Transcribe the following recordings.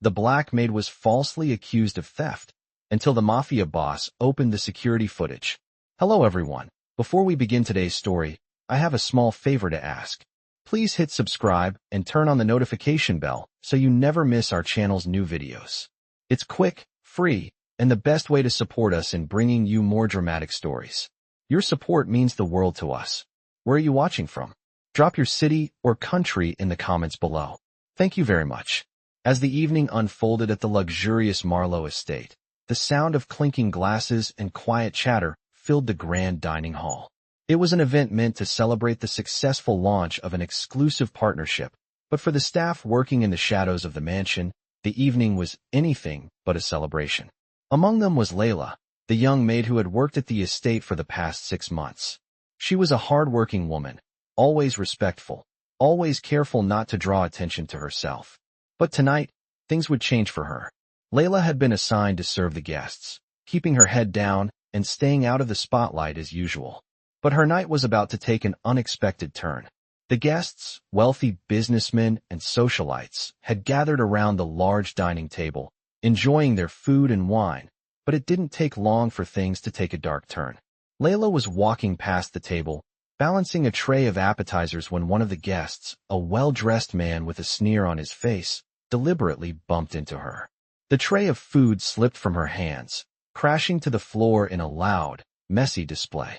The Black Maid was falsely accused of theft until the Mafia boss opened the security footage. Hello everyone. Before we begin today's story, I have a small favor to ask. Please hit subscribe and turn on the notification bell so you never miss our channel's new videos. It's quick, free, and the best way to support us in bringing you more dramatic stories. Your support means the world to us. Where are you watching from? Drop your city or country in the comments below. Thank you very much. As the evening unfolded at the luxurious Marlowe estate, the sound of clinking glasses and quiet chatter filled the grand dining hall. It was an event meant to celebrate the successful launch of an exclusive partnership, but for the staff working in the shadows of the mansion, the evening was anything but a celebration. Among them was Leila, the young maid who had worked at the estate for the past 6 months. She was a hard-working woman, always respectful, always careful not to draw attention to herself. But tonight, things would change for her. Leila had been assigned to serve the guests, keeping her head down and staying out of the spotlight as usual. But her night was about to take an unexpected turn. The guests, wealthy businessmen and socialites, had gathered around the large dining table, enjoying their food and wine, but it didn't take long for things to take a dark turn. Leila was walking past the table, balancing a tray of appetizers when one of the guests, a well-dressed man with a sneer on his face, deliberately bumped into her. The tray of food slipped from her hands, crashing to the floor in a loud, messy display.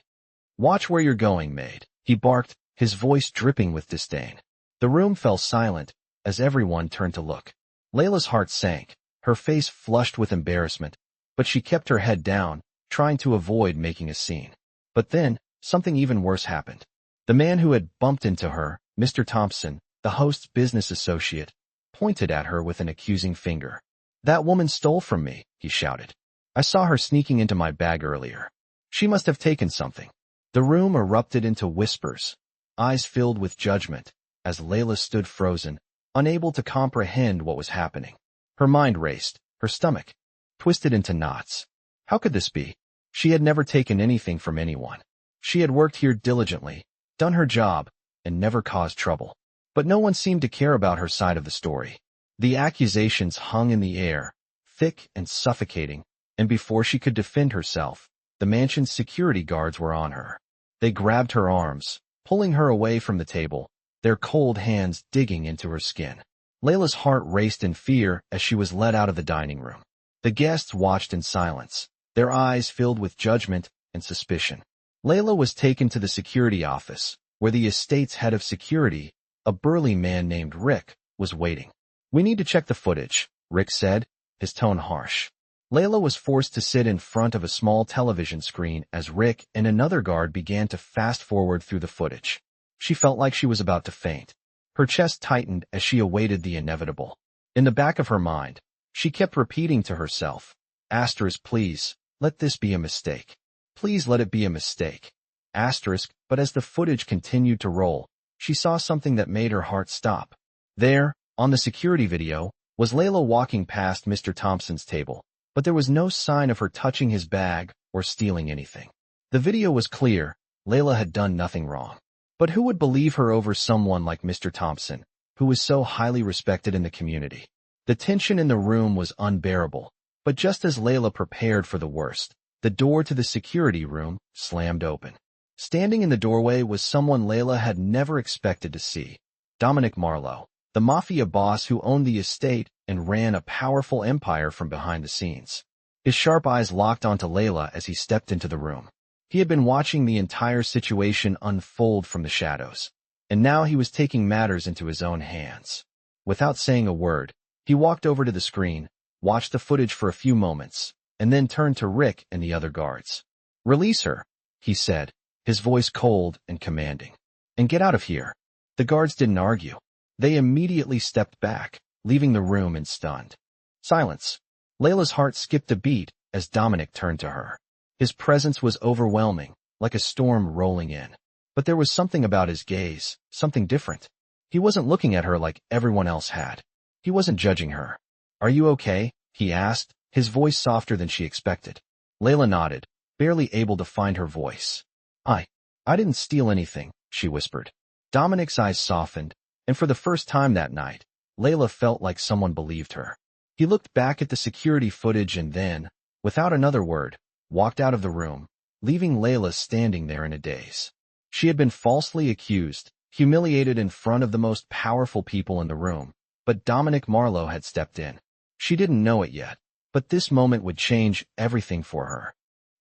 "Watch where you're going, maid," he barked, his voice dripping with disdain. The room fell silent as everyone turned to look. Leila's heart sank, her face flushed with embarrassment, but she kept her head down, trying to avoid making a scene. But then, something even worse happened. The man who had bumped into her, Mr. Thompson, the host's business associate, pointed at her with an accusing finger. "That woman stole from me," he shouted. "I saw her sneaking into my bag earlier. She must have taken something." The room erupted into whispers, eyes filled with judgment, as Leila stood frozen, unable to comprehend what was happening. Her mind raced, her stomach twisted into knots. How could this be? She had never taken anything from anyone. She had worked here diligently, done her job, and never caused trouble. But no one seemed to care about her side of the story. The accusations hung in the air, thick and suffocating, and before she could defend herself, the mansion's security guards were on her. They grabbed her arms, pulling her away from the table, their cold hands digging into her skin. Leila's heart raced in fear as she was led out of the dining room. The guests watched in silence, their eyes filled with judgment and suspicion. Leila was taken to the security office, where the estate's head of security, a burly man named Rick, was waiting. "We need to check the footage," Rick said, his tone harsh. Leila was forced to sit in front of a small television screen as Rick and another guard began to fast-forward through the footage. She felt like she was about to faint. Her chest tightened as she awaited the inevitable. In the back of her mind, she kept repeating to herself, "Asterisk, please, let this be a mistake. Please let it be a mistake." Asterisk, but as the footage continued to roll, she saw something that made her heart stop. There, on the security video, was Leila walking past Mr. Thompson's table, but there was no sign of her touching his bag or stealing anything. The video was clear, Leila had done nothing wrong. But who would believe her over someone like Mr. Thompson, who was so highly respected in the community? The tension in the room was unbearable, but just as Leila prepared for the worst, the door to the security room slammed open. Standing in the doorway was someone Leila had never expected to see. Dominic Marlowe, the Mafia boss who owned the estate and ran a powerful empire from behind the scenes. His sharp eyes locked onto Leila as he stepped into the room. He had been watching the entire situation unfold from the shadows, and now he was taking matters into his own hands. Without saying a word, he walked over to the screen, watched the footage for a few moments, and then turned to Rick and the other guards. "Release her," he said, his voice cold and commanding. "And get out of here." The guards didn't argue. They immediately stepped back, leaving the room in stunned silence. Leila's heart skipped a beat as Dominic turned to her. His presence was overwhelming, like a storm rolling in. But there was something about his gaze, something different. He wasn't looking at her like everyone else had. He wasn't judging her. "Are you okay?" he asked, his voice softer than she expected. Leila nodded, barely able to find her voice. I didn't steal anything," she whispered. Dominic's eyes softened, and for the first time that night, Leila felt like someone believed her. He looked back at the security footage and then, without another word, walked out of the room, leaving Leila standing there in a daze. She had been falsely accused, humiliated in front of the most powerful people in the room, but Dominic Marlowe had stepped in. She didn't know it yet, but this moment would change everything for her.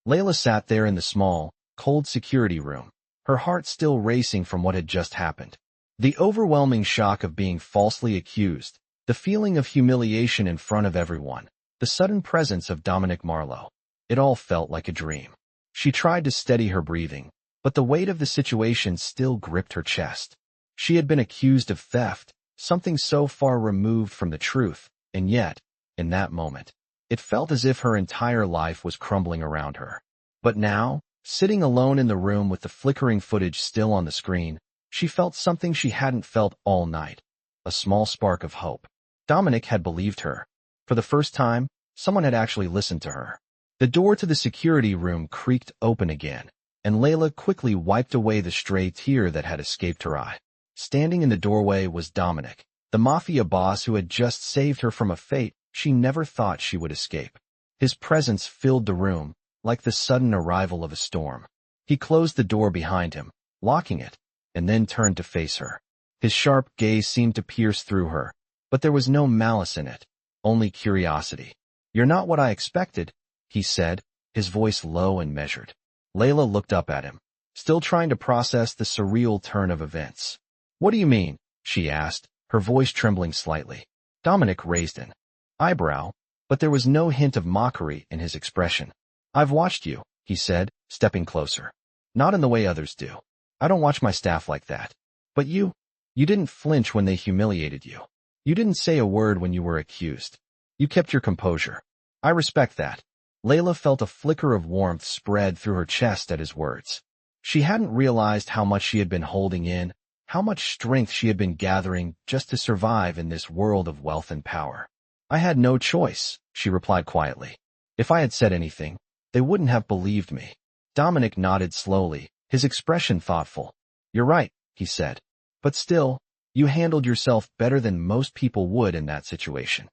Leila sat there in the small, cold security room, her heart still racing from what had just happened. The overwhelming shock of being falsely accused, the feeling of humiliation in front of everyone, the sudden presence of Dominic Marlowe. It all felt like a dream. She tried to steady her breathing, but the weight of the situation still gripped her chest. She had been accused of theft, something so far removed from the truth, and yet, in that moment, it felt as if her entire life was crumbling around her. But now, sitting alone in the room with the flickering footage still on the screen, she felt something she hadn't felt all night. A small spark of hope. Dominic had believed her. For the first time, someone had actually listened to her. The door to the security room creaked open again, and Leila quickly wiped away the stray tear that had escaped her eye. Standing in the doorway was Dominic, the Mafia boss who had just saved her from a fate she never thought she would escape. His presence filled the room, like the sudden arrival of a storm. He closed the door behind him, locking it, and then turned to face her. His sharp gaze seemed to pierce through her, but there was no malice in it, only curiosity. "You're not what I expected," he said, his voice low and measured. Leila looked up at him, still trying to process the surreal turn of events. "What do you mean?" she asked, her voice trembling slightly. Dominic raised an eyebrow, but there was no hint of mockery in his expression. "I've watched you," he said, stepping closer. "Not in the way others do. I don't watch my staff like that. But you didn't flinch when they humiliated you. You didn't say a word when you were accused. You kept your composure. I respect that." Leila felt a flicker of warmth spread through her chest at his words. She hadn't realized how much she had been holding in, how much strength she had been gathering just to survive in this world of wealth and power. "I had no choice," she replied quietly. "If I had said anything, they wouldn't have believed me." Dominic nodded slowly, his expression thoughtful. "You're right," he said. "But still, you handled yourself better than most people would in that situation."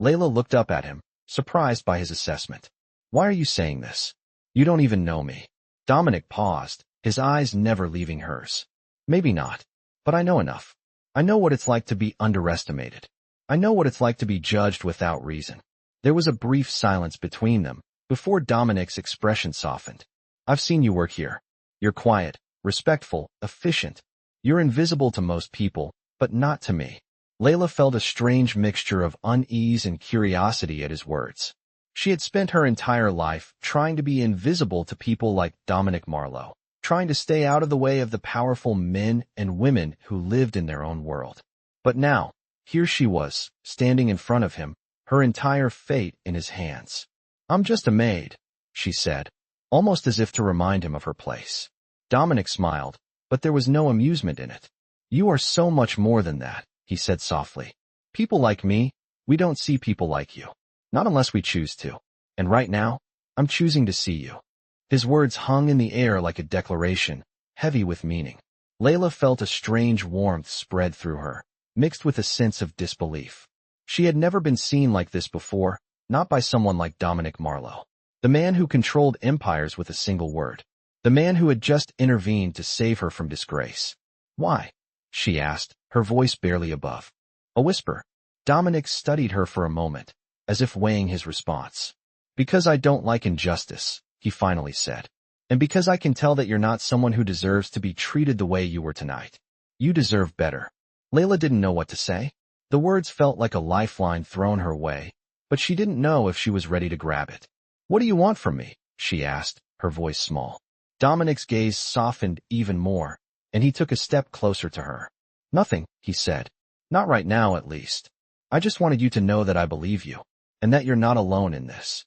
Leila looked up at him, surprised by his assessment. "Why are you saying this? You don't even know me." Dominic paused, his eyes never leaving hers. "Maybe not, but I know enough. I know what it's like to be underestimated. I know what it's like to be judged without reason." There was a brief silence between them, before Dominic's expression softened. "I've seen you work here. You're quiet, respectful, efficient. You're invisible to most people, but not to me." Leila felt a strange mixture of unease and curiosity at his words. She had spent her entire life trying to be invisible to people like Dominic Marlowe, trying to stay out of the way of the powerful men and women who lived in their own world. But now, here she was, standing in front of him, her entire fate in his hands. "I'm just a maid," she said, almost as if to remind him of her place. Dominic smiled, but there was no amusement in it. "You are so much more than that," he said softly. "People like me, we don't see people like you. Not unless we choose to. And right now, I'm choosing to see you." His words hung in the air like a declaration, heavy with meaning. Leila felt a strange warmth spread through her, mixed with a sense of disbelief. She had never been seen like this before, not by someone like Dominic Marlowe. The man who controlled empires with a single word. The man who had just intervened to save her from disgrace. "Why?" she asked, her voice barely above a whisper. Dominic studied her for a moment, as if weighing his response. "Because I don't like injustice," he finally said. "And because I can tell that you're not someone who deserves to be treated the way you were tonight. You deserve better." Leila didn't know what to say. The words felt like a lifeline thrown her way, but she didn't know if she was ready to grab it. "What do you want from me?" she asked, her voice small. Dominic's gaze softened even more, and he took a step closer to her. "Nothing," he said. "Not right now, at least. I just wanted you to know that I believe you, and that you're not alone in this."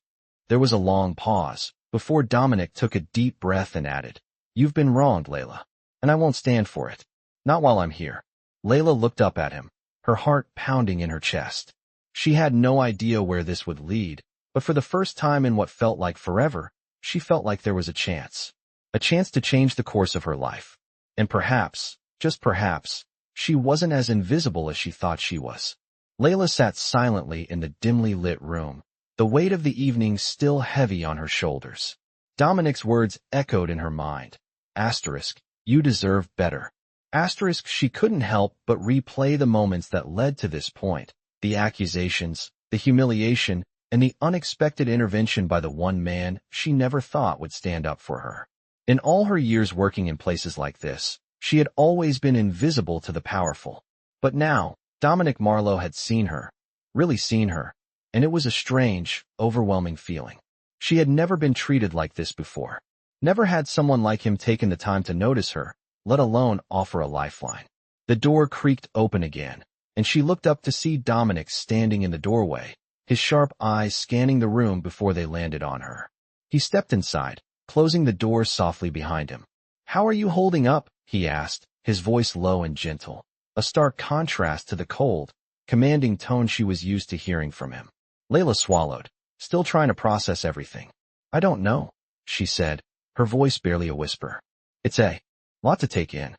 There was a long pause, before Dominic took a deep breath and added, "You've been wronged, Leila, and I won't stand for it. Not while I'm here." Leila looked up at him, her heart pounding in her chest. She had no idea where this would lead, but for the first time in what felt like forever, she felt like there was a chance. A chance to change the course of her life. And perhaps, just perhaps, she wasn't as invisible as she thought she was. Leila sat silently in the dimly lit room, the weight of the evening still heavy on her shoulders. Dominic's words echoed in her mind. Asterisk, you deserve better. Asterisk, she couldn't help but replay the moments that led to this point, the accusations, the humiliation, and the unexpected intervention by the one man she never thought would stand up for her. In all her years working in places like this, she had always been invisible to the powerful. But now, Dominic Marlowe had seen her, really seen her, and it was a strange, overwhelming feeling. She had never been treated like this before. Never had someone like him taken the time to notice her, let alone offer a lifeline. The door creaked open again, and she looked up to see Dominic standing in the doorway, his sharp eyes scanning the room before they landed on her. He stepped inside, closing the door softly behind him. "How are you holding up?" he asked, his voice low and gentle, a stark contrast to the cold, commanding tone she was used to hearing from him. Leila swallowed, still trying to process everything. "I don't know," she said, her voice barely a whisper. "It's a lot to take in."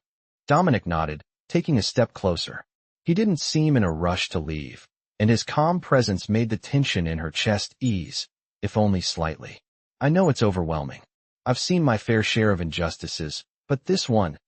Dominic nodded, taking a step closer. He didn't seem in a rush to leave, and his calm presence made the tension in her chest ease, if only slightly. "I know it's overwhelming. I've seen my fair share of injustices, but this one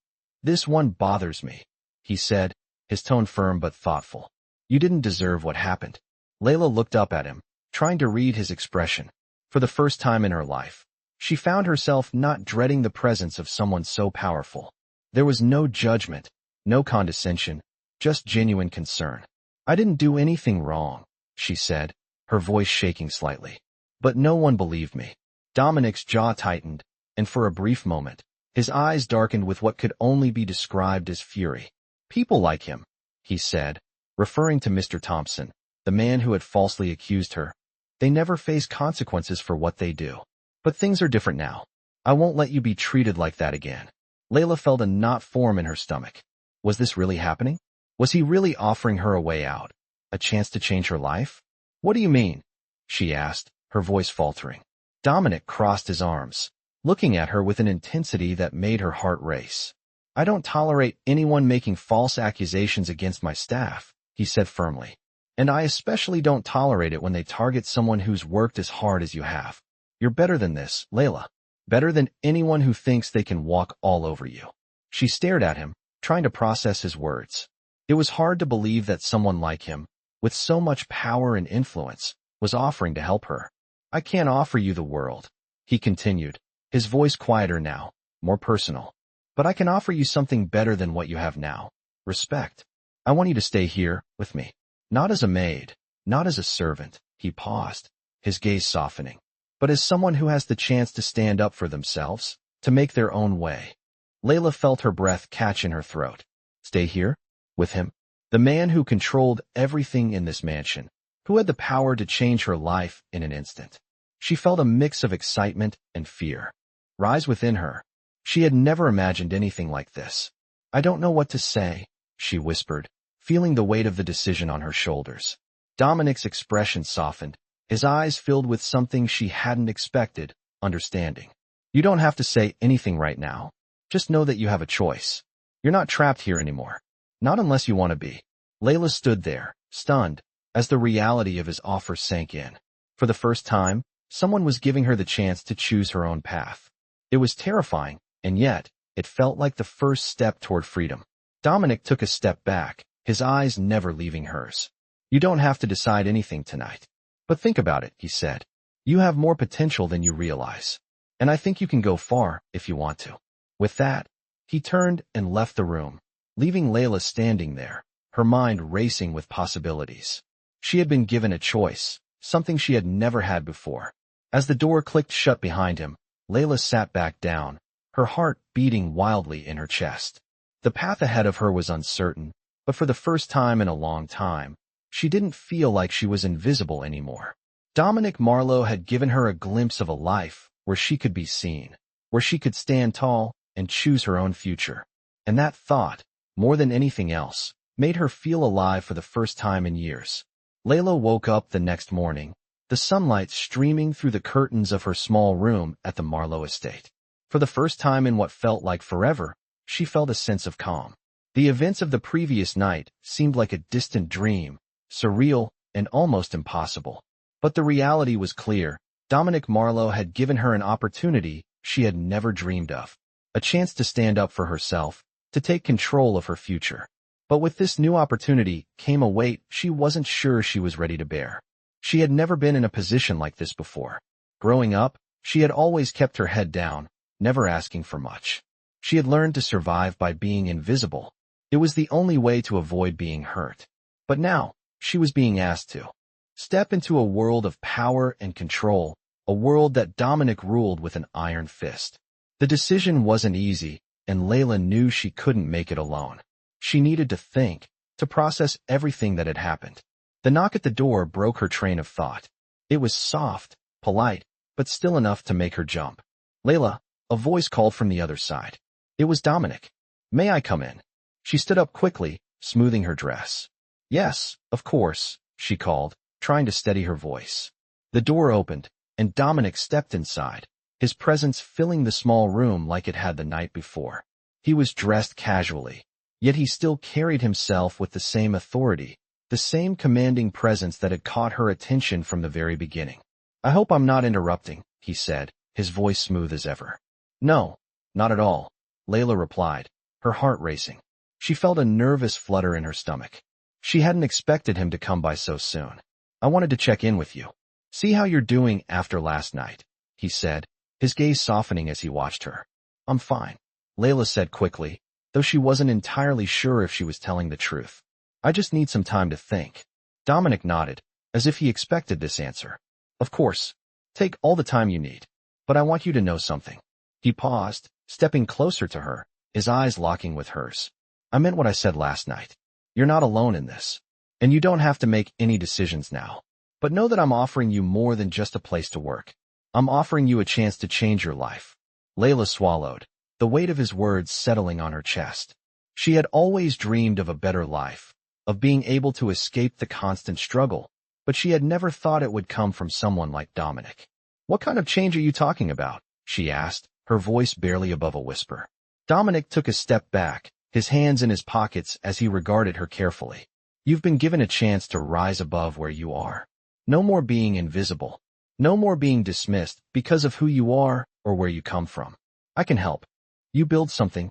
bothers me," he said, his tone firm but thoughtful. "You didn't deserve what happened." Leila looked up at him, trying to read his expression. For the first time in her life, she found herself not dreading the presence of someone so powerful. There was no judgment, no condescension, just genuine concern. "I didn't do anything wrong," she said, her voice shaking slightly. But no one believed me. Dominic's jaw tightened, and for a brief moment, his eyes darkened with what could only be described as fury. "People like him," he said, referring to Mr. Thompson, the man who had falsely accused her. "They never face consequences for what they do. But things are different now. I won't let you be treated like that again." Leila felt a knot form in her stomach. Was this really happening? Was he really offering her a way out? A chance to change her life? "What do you mean?" she asked, her voice faltering. Dominic crossed his arms, looking at her with an intensity that made her heart race. "I don't tolerate anyone making false accusations against my staff," he said firmly. "And I especially don't tolerate it when they target someone who's worked as hard as you have. You're better than this, Leila. Better than anyone who thinks they can walk all over you." She stared at him, trying to process his words. It was hard to believe that someone like him, with so much power and influence, was offering to help her. "I can't offer you the world," he continued, his voice quieter now, more personal. "But I can offer you something better than what you have now. Respect. I want you to stay here, with me. Not as a maid, not as a servant." He paused, his gaze softening. "But as someone who has the chance to stand up for themselves, to make their own way." Leila felt her breath catch in her throat. Stay here? With him? The man who controlled everything in this mansion, who had the power to change her life in an instant. She felt a mix of excitement and fear rise within her. She had never imagined anything like this. "I don't know what to say," she whispered, feeling the weight of the decision on her shoulders. Dominic's expression softened, his eyes filled with something she hadn't expected, understanding. "You don't have to say anything right now. Just know that you have a choice. You're not trapped here anymore. Not unless you want to be." Leila stood there, stunned, as the reality of his offer sank in. For the first time, someone was giving her the chance to choose her own path. It was terrifying, and yet, it felt like the first step toward freedom. Dominic took a step back, his eyes never leaving hers. "You don't have to decide anything tonight. But think about it," he said. "You have more potential than you realize. And I think you can go far if you want to." With that, he turned and left the room, leaving Leila standing there, her mind racing with possibilities. She had been given a choice, something she had never had before. As the door clicked shut behind him, Leila sat back down, her heart beating wildly in her chest. The path ahead of her was uncertain, but for the first time in a long time, she didn't feel like she was invisible anymore. Dominic Marlowe had given her a glimpse of a life where she could be seen, where she could stand tall and choose her own future. And that thought, more than anything else, made her feel alive for the first time in years. Leila woke up the next morning, the sunlight streaming through the curtains of her small room at the Marlowe estate. For the first time in what felt like forever, she felt a sense of calm. The events of the previous night seemed like a distant dream, surreal, and almost impossible. But the reality was clear. Dominic Marlowe had given her an opportunity she had never dreamed of. A chance to stand up for herself, to take control of her future. But with this new opportunity came a weight she wasn't sure she was ready to bear. She had never been in a position like this before. Growing up, she had always kept her head down, never asking for much. She had learned to survive by being invisible. It was the only way to avoid being hurt. But now, she was being asked to step into a world of power and control, a world that Dominic ruled with an iron fist. The decision wasn't easy, and Leila knew she couldn't make it alone. She needed to think, to process everything that had happened. The knock at the door broke her train of thought. It was soft, polite, but still enough to make her jump. "Leila," a voice called from the other side. It was Dominic. "May I come in?" She stood up quickly, smoothing her dress. "Yes, of course," she called, trying to steady her voice. The door opened, and Dominic stepped inside, his presence filling the small room like it had the night before. He was dressed casually, yet he still carried himself with the same authority, the same commanding presence that had caught her attention from the very beginning. "I hope I'm not interrupting," he said, his voice smooth as ever. "No, not at all," Leila replied, her heart racing. She felt a nervous flutter in her stomach. She hadn't expected him to come by so soon. "I wanted to check in with you. See how you're doing after last night," he said, his gaze softening as he watched her. "I'm fine," Leila said quickly, though she wasn't entirely sure if she was telling the truth. "I just need some time to think." Dominic nodded, as if he expected this answer. "Of course. Take all the time you need. But I want you to know something." He paused, stepping closer to her, his eyes locking with hers. "I meant what I said last night. You're not alone in this. And you don't have to make any decisions now. But know that I'm offering you more than just a place to work. I'm offering you a chance to change your life." Leila swallowed, the weight of his words settling on her chest. She had always dreamed of a better life, of being able to escape the constant struggle, but she had never thought it would come from someone like Dominic. "What kind of change are you talking about?" she asked, her voice barely above a whisper. Dominic took a step back, his hands in his pockets as he regarded her carefully. "You've been given a chance to rise above where you are. No more being invisible. No more being dismissed because of who you are or where you come from. I can help. You build something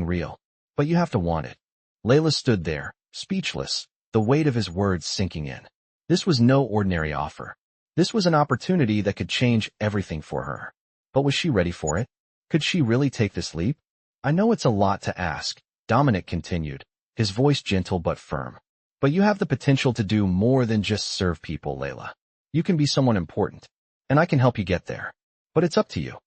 real. But you have to want it." Leila stood there, speechless, the weight of his words sinking in. This was no ordinary offer. This was an opportunity that could change everything for her. But was she ready for it? Could she really take this leap? "I know it's a lot to ask," Dominic continued, his voice gentle but firm. "But you have the potential to do more than just serve people, Leila. You can be someone important, and I can help you get there. But it's up to you."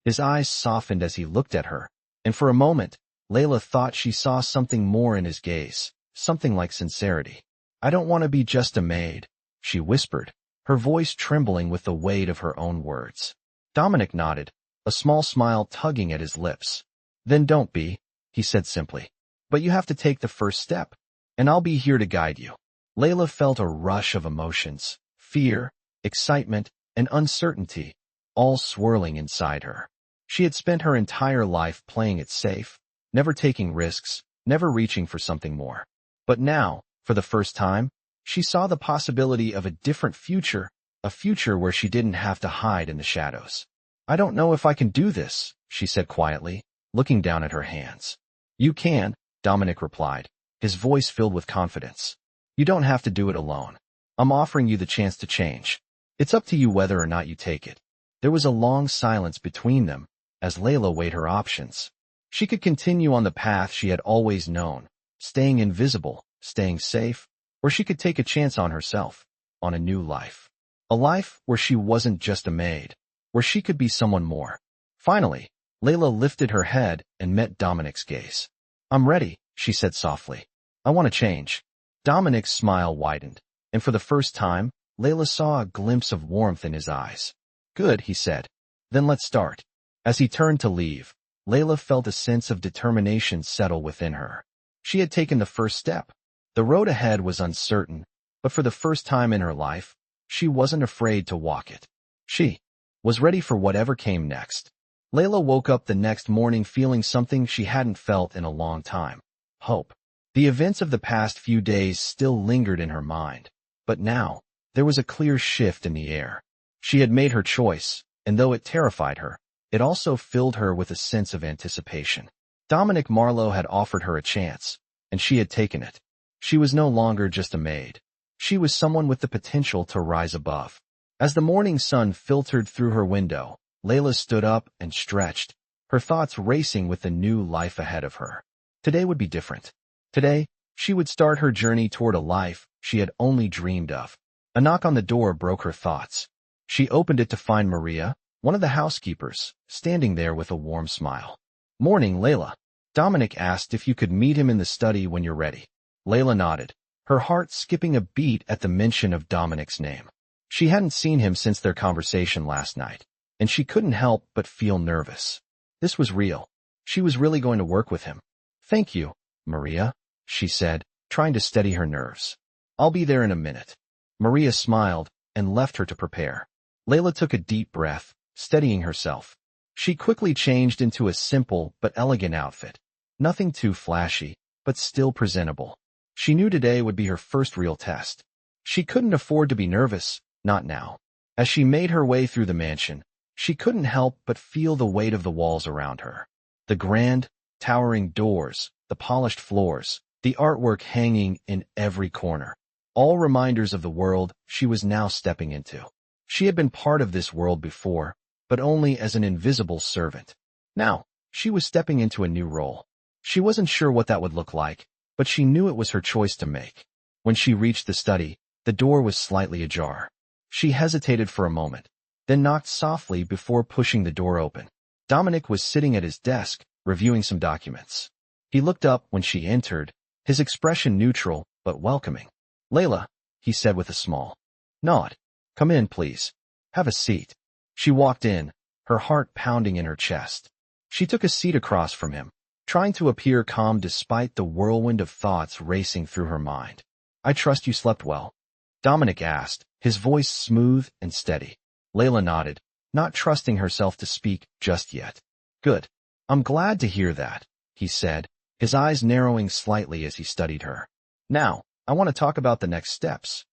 His eyes softened as he looked at her, and for a moment, Leila thought she saw something more in his gaze, something like sincerity. "I don't want to be just a maid," she whispered, her voice trembling with the weight of her own words. Dominic nodded, a small smile tugging at his lips. "Then don't be," he said simply. "But you have to take the first step, and I'll be here to guide you." Leila felt a rush of emotions, fear, excitement, and uncertainty, all swirling inside her. She had spent her entire life playing it safe, never taking risks, never reaching for something more. But now, for the first time, she saw the possibility of a different future, a future where she didn't have to hide in the shadows. "I don't know if I can do this," she said quietly, looking down at her hands. "You can," Dominic replied, his voice filled with confidence. "You don't have to do it alone. I'm offering you the chance to change. It's up to you whether or not you take it." There was a long silence between them, as Leila weighed her options. She could continue on the path she had always known, staying invisible, staying safe, or she could take a chance on herself, on a new life. A life where she wasn't just a maid, where she could be someone more. Finally, Leila lifted her head and met Dominic's gaze. "I'm ready," she said softly. "I want to change." Dominic's smile widened, and for the first time, Leila saw a glimpse of warmth in his eyes. "Good," he said. "Then let's start." As he turned to leave, Leila felt a sense of determination settle within her. She had taken the first step. The road ahead was uncertain, but for the first time in her life, she wasn't afraid to walk it. She was ready for whatever came next. Leila woke up the next morning feeling something she hadn't felt in a long time: hope. The events of the past few days still lingered in her mind, But now, there was a clear shift in the air. She had made her choice, and though it terrified her, it also filled her with a sense of anticipation. Dominic Marlowe had offered her a chance, and she had taken it. She was no longer just a maid. She was someone with the potential to rise above. As the morning sun filtered through her window, Leila stood up and stretched, her thoughts racing with the new life ahead of her. Today would be different. Today, she would start her journey toward a life she had only dreamed of. A knock on the door broke her thoughts. She opened it to find Maria, one of the housekeepers, standing there with a warm smile. "Morning, Leila." Dominic asked if you could meet him in the study when you're ready. Leila nodded, her heart skipping a beat at the mention of Dominic's name. She hadn't seen him since their conversation last night, and she couldn't help but feel nervous. This was real. She was really going to work with him. "Thank you, Maria," she said, trying to steady her nerves. "I'll be there in a minute." Maria smiled and left her to prepare. Leila took a deep breath, steadying herself. She quickly changed into a simple but elegant outfit. Nothing too flashy, but still presentable. She knew today would be her first real test. She couldn't afford to be nervous, not now. As she made her way through the mansion, she couldn't help but feel the weight of the walls around her. The grand, towering doors, the polished floors, the artwork hanging in every corner. All reminders of the world she was now stepping into. She had been part of this world before, but only as an invisible servant. Now, she was stepping into a new role. She wasn't sure what that would look like, but she knew it was her choice to make. When she reached the study, the door was slightly ajar. She hesitated for a moment, then knocked softly before pushing the door open. Dominic was sitting at his desk, reviewing some documents. He looked up when she entered, his expression neutral but welcoming. "Leila," he said with a small nod. "Come in, please. Have a seat." She walked in, her heart pounding in her chest. She took a seat across from him, trying to appear calm despite the whirlwind of thoughts racing through her mind. "I trust you slept well?" Dominic asked, his voice smooth and steady. Leila nodded, not trusting herself to speak just yet. "Good. I'm glad to hear that," he said, his eyes narrowing slightly as he studied her. "Now, I want to talk about the next steps."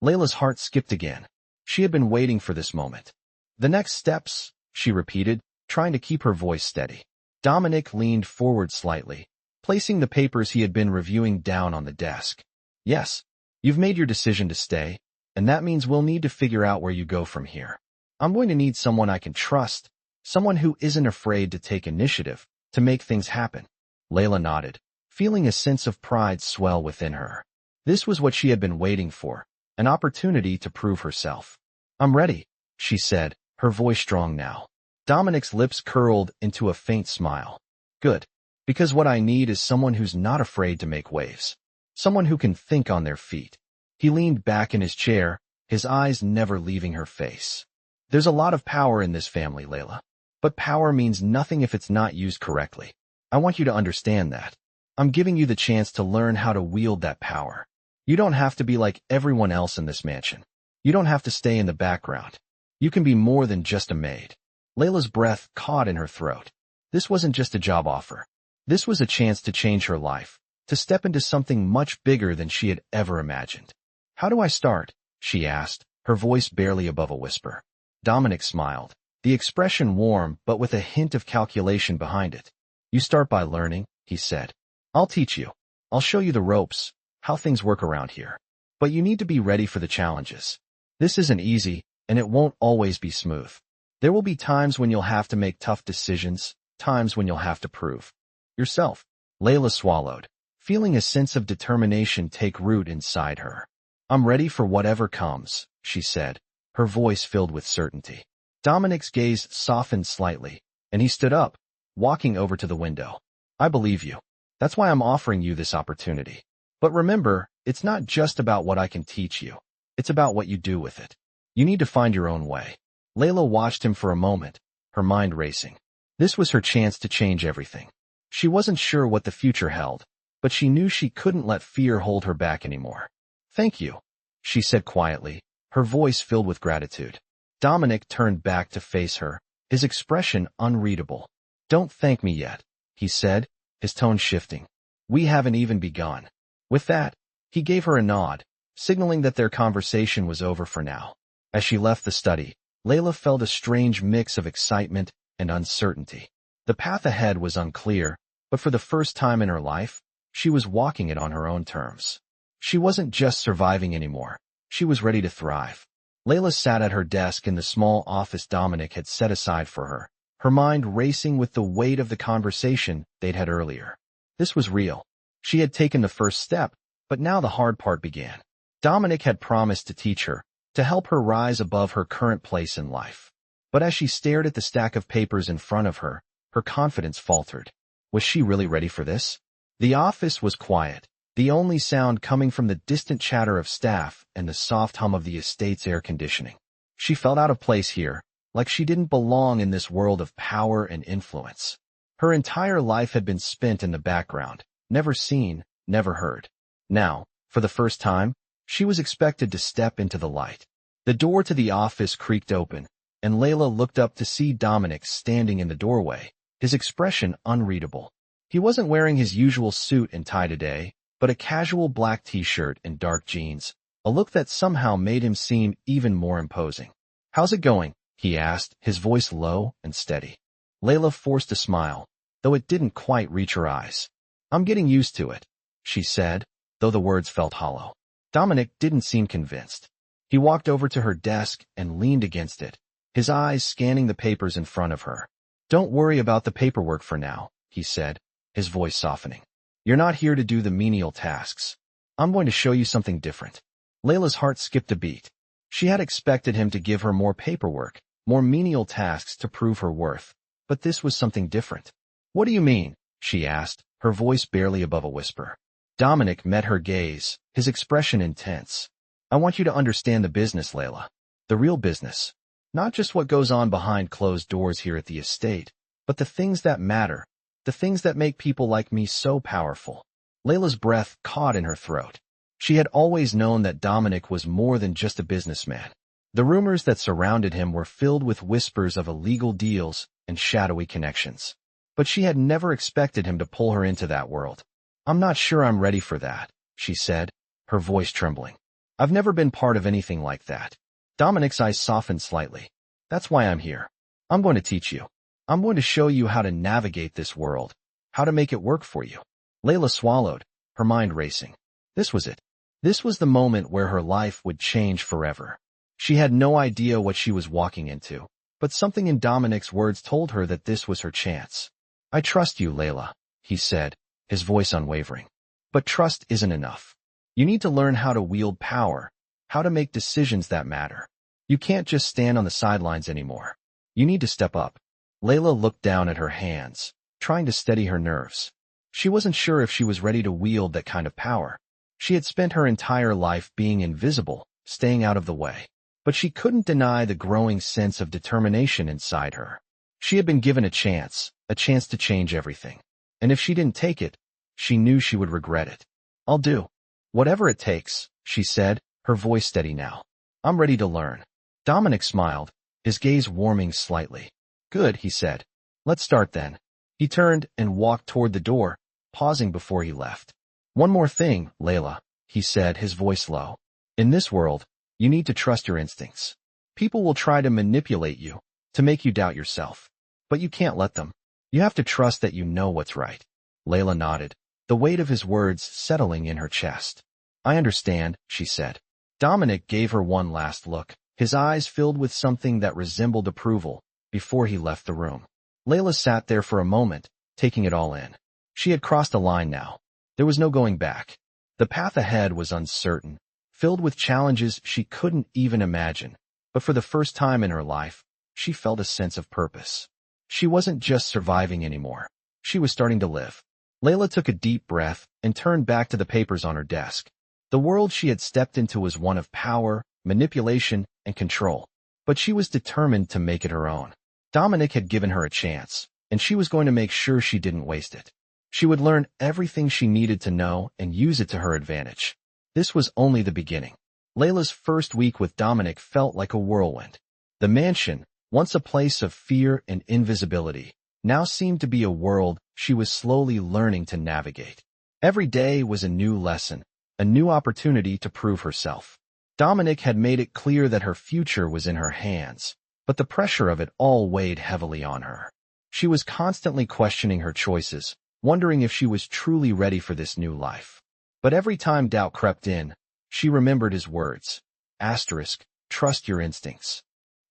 Leila's heart skipped again. She had been waiting for this moment. "The next steps," she repeated, trying to keep her voice steady. Dominic leaned forward slightly, placing the papers he had been reviewing down on the desk. "Yes, you've made your decision to stay, and that means we'll need to figure out where you go from here. I'm going to need someone I can trust, someone who isn't afraid to take initiative, to make things happen." Leila nodded, feeling a sense of pride swell within her. This was what she had been waiting for, an opportunity to prove herself. "I'm ready," she said, her voice strong now. Dominic's lips curled into a faint smile. "Good. Because what I need is someone who's not afraid to make waves. Someone who can think on their feet." He leaned back in his chair, his eyes never leaving her face. "There's a lot of power in this family, Leila. But power means nothing if it's not used correctly. I want you to understand that. I'm giving you the chance to learn how to wield that power. You don't have to be like everyone else in this mansion. You don't have to stay in the background. You can be more than just a maid." Leila's breath caught in her throat. This wasn't just a job offer. This was a chance to change her life, to step into something much bigger than she had ever imagined. "How do I start?" she asked, her voice barely above a whisper. Dominic smiled, the expression warm but with a hint of calculation behind it. "You start by learning," he said. "I'll teach you. I'll show you the ropes, how things work around here. But you need to be ready for the challenges. This isn't easy, and it won't always be smooth. There will be times when you'll have to make tough decisions, times when you'll have to prove yourself." Leila swallowed, feeling a sense of determination take root inside her. "I'm ready for whatever comes," she said, her voice filled with certainty. Dominic's gaze softened slightly, and he stood up, walking over to the window. "I believe you. That's why I'm offering you this opportunity. But remember, it's not just about what I can teach you. It's about what you do with it. You need to find your own way." Leila watched him for a moment, her mind racing. This was her chance to change everything. She wasn't sure what the future held, but she knew she couldn't let fear hold her back anymore. "Thank you," she said quietly, her voice filled with gratitude. Dominic turned back to face her, his expression unreadable. "Don't thank me yet," he said, his tone shifting. "We haven't even begun." With that, he gave her a nod, signaling that their conversation was over for now. As she left the study, Leila felt a strange mix of excitement and uncertainty. The path ahead was unclear, but for the first time in her life, she was walking it on her own terms. She wasn't just surviving anymore. She was ready to thrive. Leila sat at her desk in the small office Dominic had set aside for her, her mind racing with the weight of the conversation they'd had earlier. This was real. She had taken the first step, but now the hard part began. Dominic had promised to teach her, to help her rise above her current place in life. But as she stared at the stack of papers in front of her, her confidence faltered. Was she really ready for this? The office was quiet, the only sound coming from the distant chatter of staff and the soft hum of the estate's air conditioning. She felt out of place here, like she didn't belong in this world of power and influence. Her entire life had been spent in the background, never seen, never heard. Now, for the first time, she was expected to step into the light. The door to the office creaked open, and Leila looked up to see Dominic standing in the doorway, his expression unreadable. He wasn't wearing his usual suit and tie today, but a casual black t-shirt and dark jeans, a look that somehow made him seem even more imposing. "How's it going?" he asked, his voice low and steady. Leila forced a smile, though it didn't quite reach her eyes. "I'm getting used to it," she said, though the words felt hollow. Dominic didn't seem convinced. He walked over to her desk and leaned against it, his eyes scanning the papers in front of her. "Don't worry about the paperwork for now," he said, his voice softening. "You're not here to do the menial tasks. I'm going to show you something different." Leila's heart skipped a beat. She had expected him to give her more paperwork, more menial tasks to prove her worth, but this was something different. "What do you mean?" she asked, her voice barely above a whisper. Dominic met her gaze, his expression intense. "I want you to understand the business, Leila. The real business. Not just what goes on behind closed doors here at the estate, but the things that matter, the things that make people like me so powerful." Leila's breath caught in her throat. She had always known that Dominic was more than just a businessman. The rumors that surrounded him were filled with whispers of illegal deals and shadowy connections. But she had never expected him to pull her into that world. "I'm not sure I'm ready for that," she said, her voice trembling. "I've never been part of anything like that." Dominic's eyes softened slightly. "That's why I'm here. I'm going to teach you. I'm going to show you how to navigate this world, how to make it work for you." Leila swallowed, her mind racing. This was it. This was the moment where her life would change forever. She had no idea what she was walking into, but something in Dominic's words told her that this was her chance. "I trust you, Leila," he said, his voice unwavering. "But trust isn't enough. You need to learn how to wield power, how to make decisions that matter. You can't just stand on the sidelines anymore. You need to step up." Leila looked down at her hands, trying to steady her nerves. She wasn't sure if she was ready to wield that kind of power. She had spent her entire life being invisible, staying out of the way. But she couldn't deny the growing sense of determination inside her. She had been given a chance to change everything. And if she didn't take it, she knew she would regret it. "I'll do whatever it takes," she said, her voice steady now. "I'm ready to learn." Dominic smiled, his gaze warming slightly. "Good," he said. "Let's start then." He turned and walked toward the door, pausing before he left. "One more thing, Leila," he said, his voice low. "In this world, you need to trust your instincts. People will try to manipulate you, to make you doubt yourself. But you can't let them. You have to trust that you know what's right." Leila nodded, the weight of his words settling in her chest. "I understand," she said. Dominic gave her one last look, his eyes filled with something that resembled approval, before he left the room. Leila sat there for a moment, taking it all in. She had crossed a line now. There was no going back. The path ahead was uncertain, filled with challenges she couldn't even imagine, but for the first time in her life, she felt a sense of purpose. She wasn't just surviving anymore. She was starting to live. Leila took a deep breath and turned back to the papers on her desk. The world she had stepped into was one of power, manipulation, and control, but she was determined to make it her own. Dominic had given her a chance, and she was going to make sure she didn't waste it. She would learn everything she needed to know and use it to her advantage. This was only the beginning. Leila's first week with Dominic felt like a whirlwind. The mansion, once a place of fear and invisibility, now seemed to be a world she was slowly learning to navigate. Every day was a new lesson, a new opportunity to prove herself. Dominic had made it clear that her future was in her hands, but the pressure of it all weighed heavily on her. She was constantly questioning her choices, wondering if she was truly ready for this new life. But every time doubt crept in, she remembered his words. Asterisk, trust your instincts.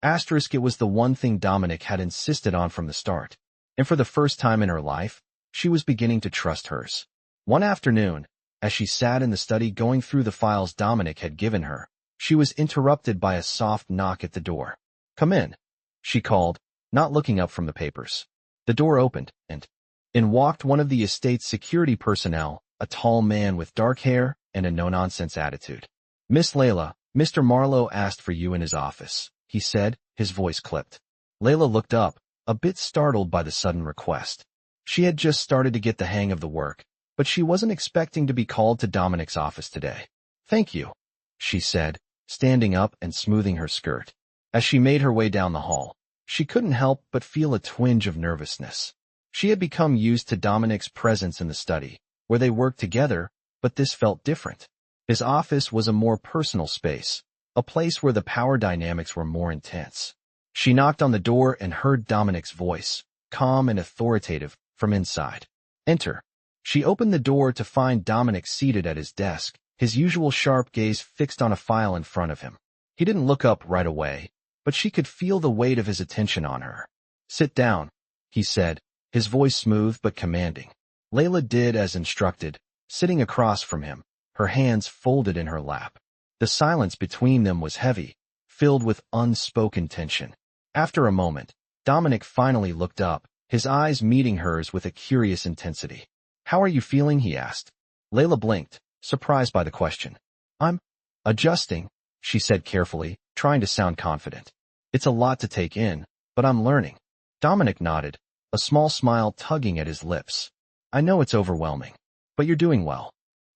Asterisk, it was the one thing Dominic had insisted on from the start. And for the first time in her life, she was beginning to trust hers. One afternoon, as she sat in the study going through the files Dominic had given her, she was interrupted by a soft knock at the door. Come in, she called, not looking up from the papers. The door opened, and in walked one of the estate's security personnel, a tall man with dark hair and a no-nonsense attitude. Miss Leila, Mr. Marlowe asked for you in his office, he said, his voice clipped. Leila looked up, a bit startled by the sudden request. She had just started to get the hang of the work, but she wasn't expecting to be called to Dominic's office today. Thank you, she said, standing up and smoothing her skirt. As she made her way down the hall, she couldn't help but feel a twinge of nervousness. She had become used to Dominic's presence in the study, where they worked together, but this felt different. His office was a more personal space, a place where the power dynamics were more intense. She knocked on the door and heard Dominic's voice, calm and authoritative, from inside. Enter. She opened the door to find Dominic seated at his desk, his usual sharp gaze fixed on a file in front of him. He didn't look up right away, but she could feel the weight of his attention on her. Sit down, he said, his voice smooth but commanding. Leila did as instructed, sitting across from him, her hands folded in her lap. The silence between them was heavy, filled with unspoken tension. After a moment, Dominic finally looked up, his eyes meeting hers with a curious intensity. How are you feeling? He asked. Leila blinked, surprised by the question. I'm adjusting, she said carefully, trying to sound confident. It's a lot to take in, but I'm learning. Dominic nodded, a small smile tugging at his lips. I know it's overwhelming, but you're doing well.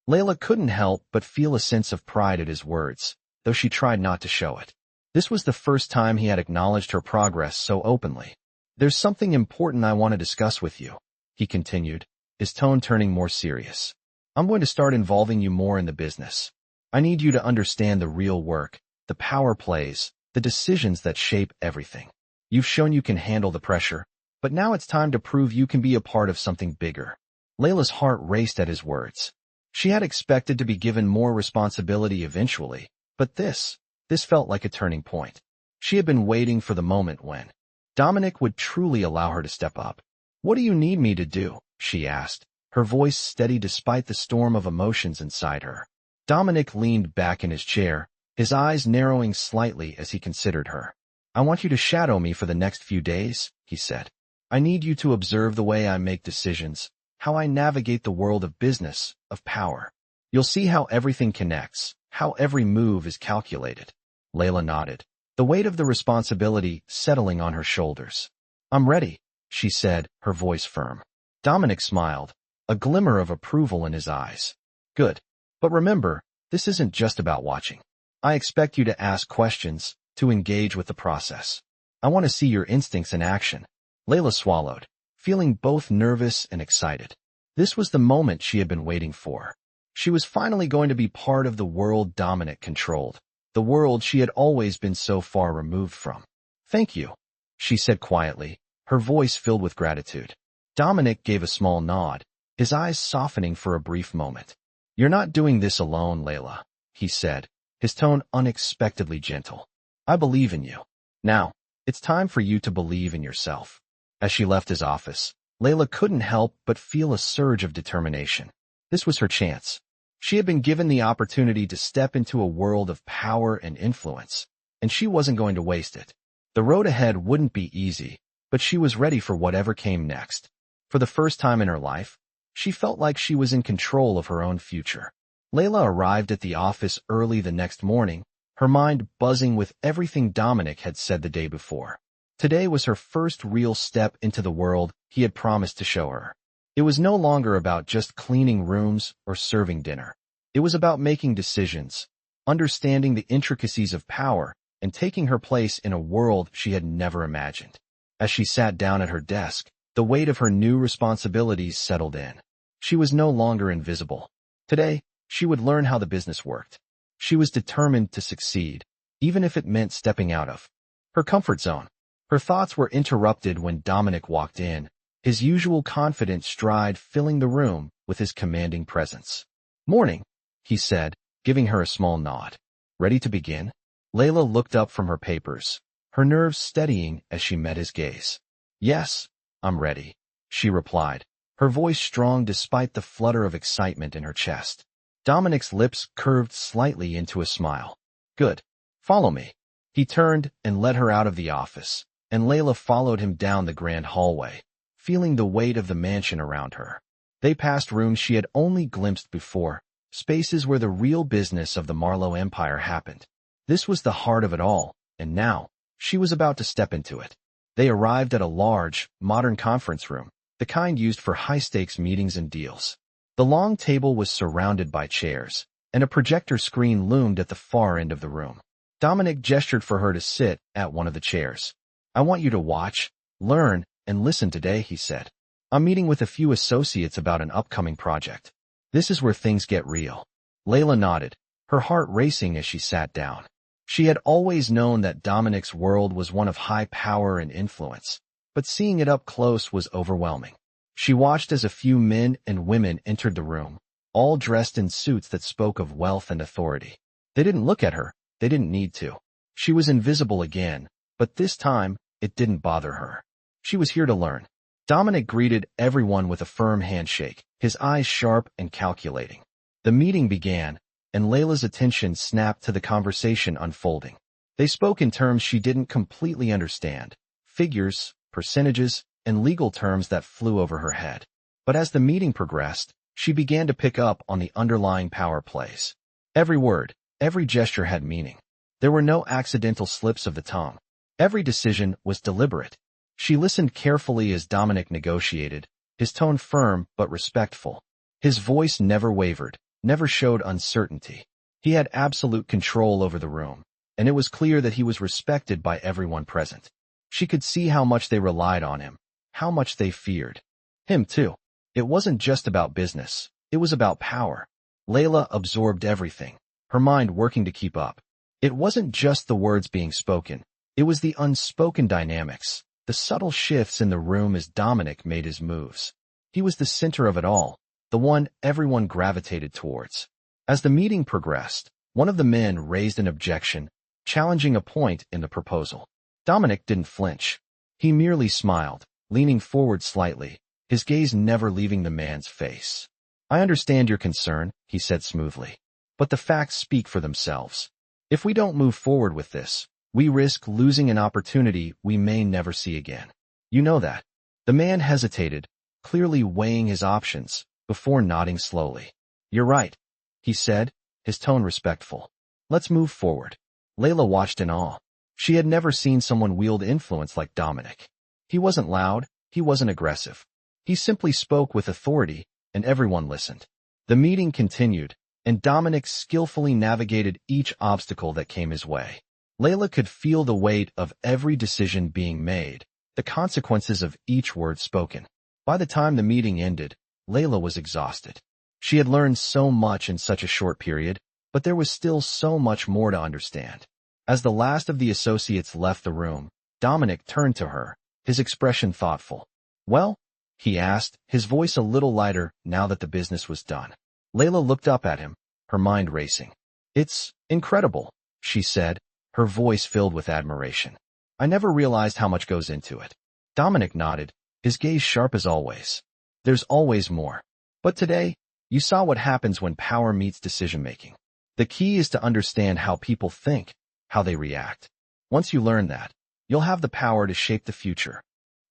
Leila couldn't help but feel a sense of pride at his words, though she tried not to show it. This was the first time he had acknowledged her progress so openly. There's something important I want to discuss with you, he continued, his tone turning more serious. I'm going to start involving you more in the business. I need you to understand the real work, the power plays, the decisions that shape everything. You've shown you can handle the pressure, but now it's time to prove you can be a part of something bigger. Leila's heart raced at his words. She had expected to be given more responsibility eventually, but this felt like a turning point. She had been waiting for the moment when Dominic would truly allow her to step up. What do you need me to do? She asked, her voice steady despite the storm of emotions inside her. Dominic leaned back in his chair, his eyes narrowing slightly as he considered her. I want you to shadow me for the next few days, he said. I need you to observe the way I make decisions, how I navigate the world of business, of power. You'll see how everything connects, how every move is calculated. Leila nodded, the weight of the responsibility settling on her shoulders. I'm ready, she said, her voice firm. Dominic smiled, a glimmer of approval in his eyes. Good. But remember, this isn't just about watching. I expect you to ask questions, to engage with the process. I want to see your instincts in action. Leila swallowed, feeling both nervous and excited. This was the moment she had been waiting for. She was finally going to be part of the world Dominic controlled, the world she had always been so far removed from. Thank you, she said quietly, her voice filled with gratitude. Dominic gave a small nod, his eyes softening for a brief moment. You're not doing this alone, Leila, he said, his tone unexpectedly gentle. I believe in you. Now, it's time for you to believe in yourself. As she left his office, Leila couldn't help but feel a surge of determination. This was her chance. She had been given the opportunity to step into a world of power and influence, and she wasn't going to waste it. The road ahead wouldn't be easy, but she was ready for whatever came next. For the first time in her life, she felt like she was in control of her own future. Leila arrived at the office early the next morning, her mind buzzing with everything Dominic had said the day before. Today was her first real step into the world he had promised to show her. It was no longer about just cleaning rooms or serving dinner. It was about making decisions, understanding the intricacies of power, and taking her place in a world she had never imagined. As she sat down at her desk, the weight of her new responsibilities settled in. She was no longer invisible. Today, She would learn how the business worked. She was determined to succeed, even if it meant stepping out of her comfort zone. Her thoughts were interrupted when Dominic walked in, his usual confident stride filling the room with his commanding presence. "Morning," he said, giving her a small nod. "Ready to begin?" Leila looked up from her papers, her nerves steadying as she met his gaze. "Yes, I'm ready," she replied, her voice strong despite the flutter of excitement in her chest. Dominic's lips curved slightly into a smile. "Good. Follow me." He turned and led her out of the office, and Leila followed him down the grand hallway, feeling the weight of the mansion around her. They passed rooms she had only glimpsed before, spaces where the real business of the Marlowe empire happened. This was the heart of it all, and now, she was about to step into it. They arrived at a large, modern conference room, the kind used for high-stakes meetings and deals. The long table was surrounded by chairs, and a projector screen loomed at the far end of the room. Dominic gestured for her to sit at one of the chairs. "I want you to watch, learn, and listen today," he said. "I'm meeting with a few associates about an upcoming project. This is where things get real." Leila nodded, her heart racing as she sat down. She had always known that Dominic's world was one of high power and influence, but seeing it up close was overwhelming. She watched as a few men and women entered the room, all dressed in suits that spoke of wealth and authority. They didn't look at her. They didn't need to. She was invisible again, but this time, it didn't bother her. She was here to learn. Dominic greeted everyone with a firm handshake, his eyes sharp and calculating. The meeting began, and Leila's attention snapped to the conversation unfolding. They spoke in terms she didn't completely understand, figures, percentages, and legal terms that flew over her head. But as the meeting progressed, she began to pick up on the underlying power plays. Every word, every gesture had meaning. There were no accidental slips of the tongue. Every decision was deliberate. She listened carefully as Dominic negotiated, his tone firm but respectful. His voice never wavered, never showed uncertainty. He had absolute control over the room, and it was clear that he was respected by everyone present. She could see how much they relied on him, how much they feared him too. It wasn't just about business, it was about power. Leila absorbed everything, her mind working to keep up. It wasn't just the words being spoken, it was the unspoken dynamics, the subtle shifts in the room as Dominic made his moves. He was the center of it all, the one everyone gravitated towards. As the meeting progressed, one of the men raised an objection, challenging a point in the proposal. Dominic didn't flinch. He merely smiled, leaning forward slightly, his gaze never leaving the man's face. "I understand your concern," he said smoothly, "but the facts speak for themselves. If we don't move forward with this, we risk losing an opportunity we may never see again. You know that." The man hesitated, clearly weighing his options, before nodding slowly. "You're right," he said, his tone respectful. "Let's move forward." Leila watched in awe. She had never seen someone wield influence like Dominic. He wasn't loud, he wasn't aggressive. He simply spoke with authority, and everyone listened. The meeting continued, and Dominic skillfully navigated each obstacle that came his way. Leila could feel the weight of every decision being made, the consequences of each word spoken. By the time the meeting ended, Leila was exhausted. She had learned so much in such a short period, but there was still so much more to understand. As the last of the associates left the room, Dominic turned to her, his expression thoughtful. "Well?" he asked, his voice a little lighter now that the business was done. Leila looked up at him, her mind racing. "It's incredible," she said, her voice filled with admiration. "I never realized how much goes into it." Dominic nodded, his gaze sharp as always. "There's always more. But today, you saw what happens when power meets decision-making. The key is to understand how people think, how they react. Once you learn that, you'll have the power to shape the future."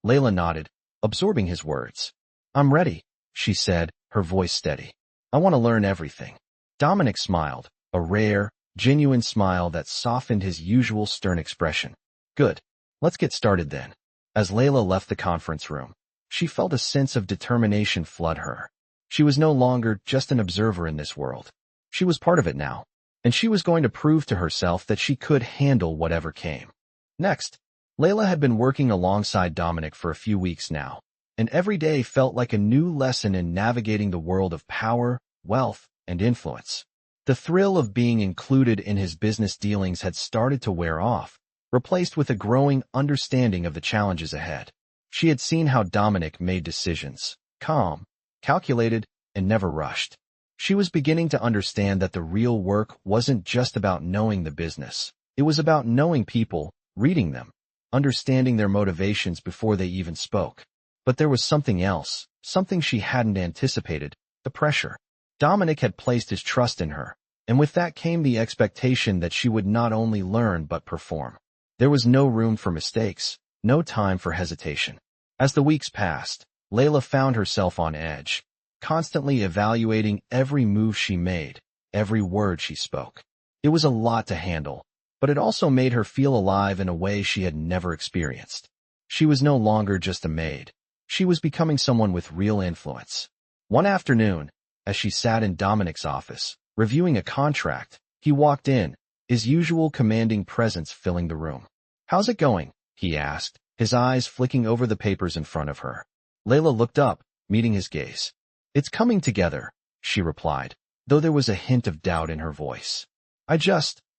Leila nodded, absorbing his words. "I'm ready," she said, her voice steady. "I want to learn everything." Dominic smiled, a rare, genuine smile that softened his usual stern expression. "Good. Let's get started then." As Leila left the conference room, she felt a sense of determination flood her. She was no longer just an observer in this world. She was part of it now, and she was going to prove to herself that she could handle whatever came. Next, Leila had been working alongside Dominic for a few weeks now, and every day felt like a new lesson in navigating the world of power, wealth, and influence. The thrill of being included in his business dealings had started to wear off, replaced with a growing understanding of the challenges ahead. She had seen how Dominic made decisions, calm, calculated, and never rushed. She was beginning to understand that the real work wasn't just about knowing the business. It was about knowing people, reading them, understanding their motivations before they even spoke. But there was something else, something she hadn't anticipated, the pressure. Dominic had placed his trust in her, and with that came the expectation that she would not only learn but perform. There was no room for mistakes, no time for hesitation. As the weeks passed, Leila found herself on edge, constantly evaluating every move she made, every word she spoke. It was a lot to handle, but it also made her feel alive in a way she had never experienced. She was no longer just a maid. She was becoming someone with real influence. One afternoon, as she sat in Dominic's office, reviewing a contract, he walked in, his usual commanding presence filling the room. "How's it going?" he asked, his eyes flicking over the papers in front of her. Leila looked up, meeting his gaze. "It's coming together," she replied, though there was a hint of doubt in her voice.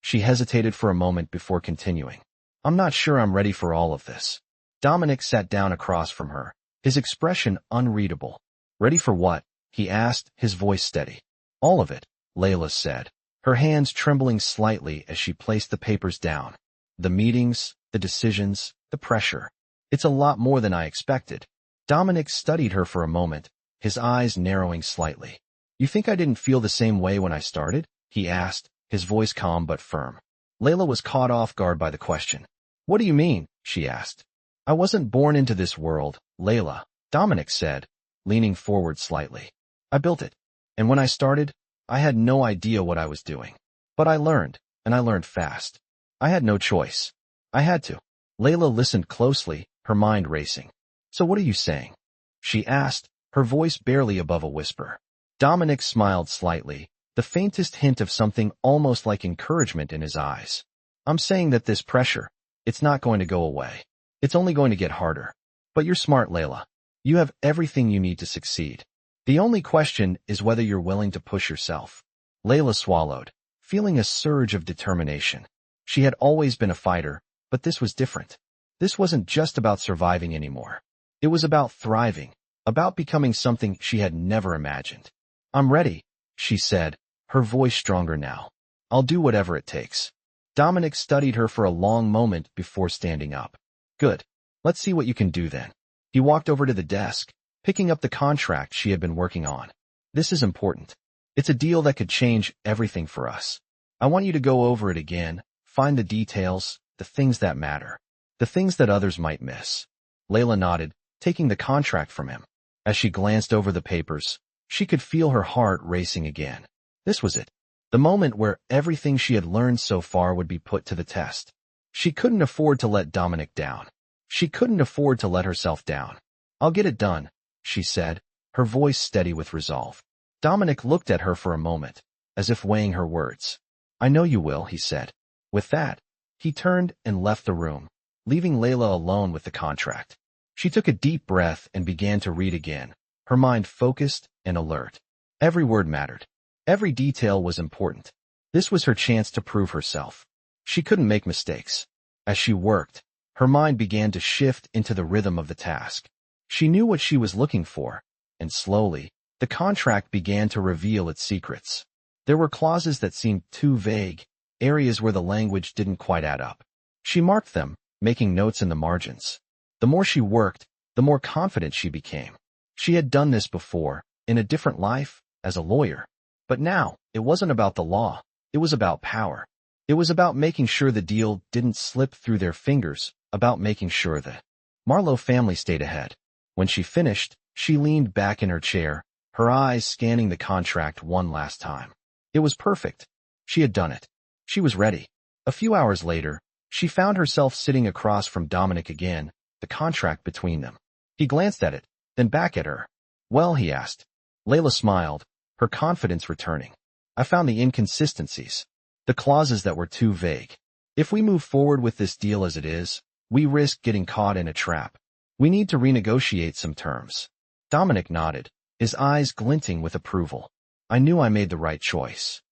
She hesitated for a moment before continuing. "I'm not sure I'm ready for all of this." Dominic sat down across from her, his expression unreadable. "Ready for what?" he asked, his voice steady. "All of it," Leila said, her hands trembling slightly as she placed the papers down. "The meetings, the decisions, the pressure. It's a lot more than I expected." Dominic studied her for a moment, his eyes narrowing slightly. "You think I didn't feel the same way when I started?" he asked, his voice calm but firm. Leila was caught off guard by the question. "What do you mean?" she asked. "I wasn't born into this world, Leila," Dominic said, leaning forward slightly. "I built it. And when I started, I had no idea what I was doing. But I learned, and I learned fast. I had no choice. I had to." Leila listened closely, her mind racing. "So what are you saying?" she asked, her voice barely above a whisper. Dominic smiled slightly, the faintest hint of something almost like encouragement in his eyes. "I'm saying that this pressure, it's not going to go away. It's only going to get harder. But you're smart, Leila. You have everything you need to succeed. The only question is whether you're willing to push yourself." Leila swallowed, feeling a surge of determination. She had always been a fighter, but this was different. This wasn't just about surviving anymore. It was about thriving, about becoming something she had never imagined. "I'm ready," she said, her voice stronger now. "I'll do whatever it takes." Dominic studied her for a long moment before standing up. "Good. Let's see what you can do then." He walked over to the desk, picking up the contract she had been working on. "This is important. It's a deal that could change everything for us. I want you to go over it again, find the details, the things that matter, the things that others might miss." Leila nodded, taking the contract from him. As she glanced over the papers, she could feel her heart racing again. This was it. The moment where everything she had learned so far would be put to the test. She couldn't afford to let Dominic down. She couldn't afford to let herself down. "I'll get it done," she said, her voice steady with resolve. Dominic looked at her for a moment, as if weighing her words. "I know you will," he said. With that, he turned and left the room, leaving Leila alone with the contract. She took a deep breath and began to read again, her mind focused and alert. Every word mattered. Every detail was important. This was her chance to prove herself. She couldn't make mistakes. As she worked, her mind began to shift into the rhythm of the task. She knew what she was looking for, and slowly, the contract began to reveal its secrets. There were clauses that seemed too vague, areas where the language didn't quite add up. She marked them, making notes in the margins. The more she worked, the more confident she became. She had done this before, in a different life, as a lawyer. But now, it wasn't about the law. It was about power. It was about making sure the deal didn't slip through their fingers, about making sure the Marlowe family stayed ahead. When she finished, she leaned back in her chair, her eyes scanning the contract one last time. It was perfect. She had done it. She was ready. A few hours later, she found herself sitting across from Dominic again, the contract between them. He glanced at it, then back at her. "Well," he asked. Leila smiled, her confidence returning. "I found the inconsistencies, the clauses that were too vague. If we move forward with this deal as it is, we risk getting caught in a trap. We need to renegotiate some terms." Dominic nodded, his eyes glinting with approval. I knew I made the right choice.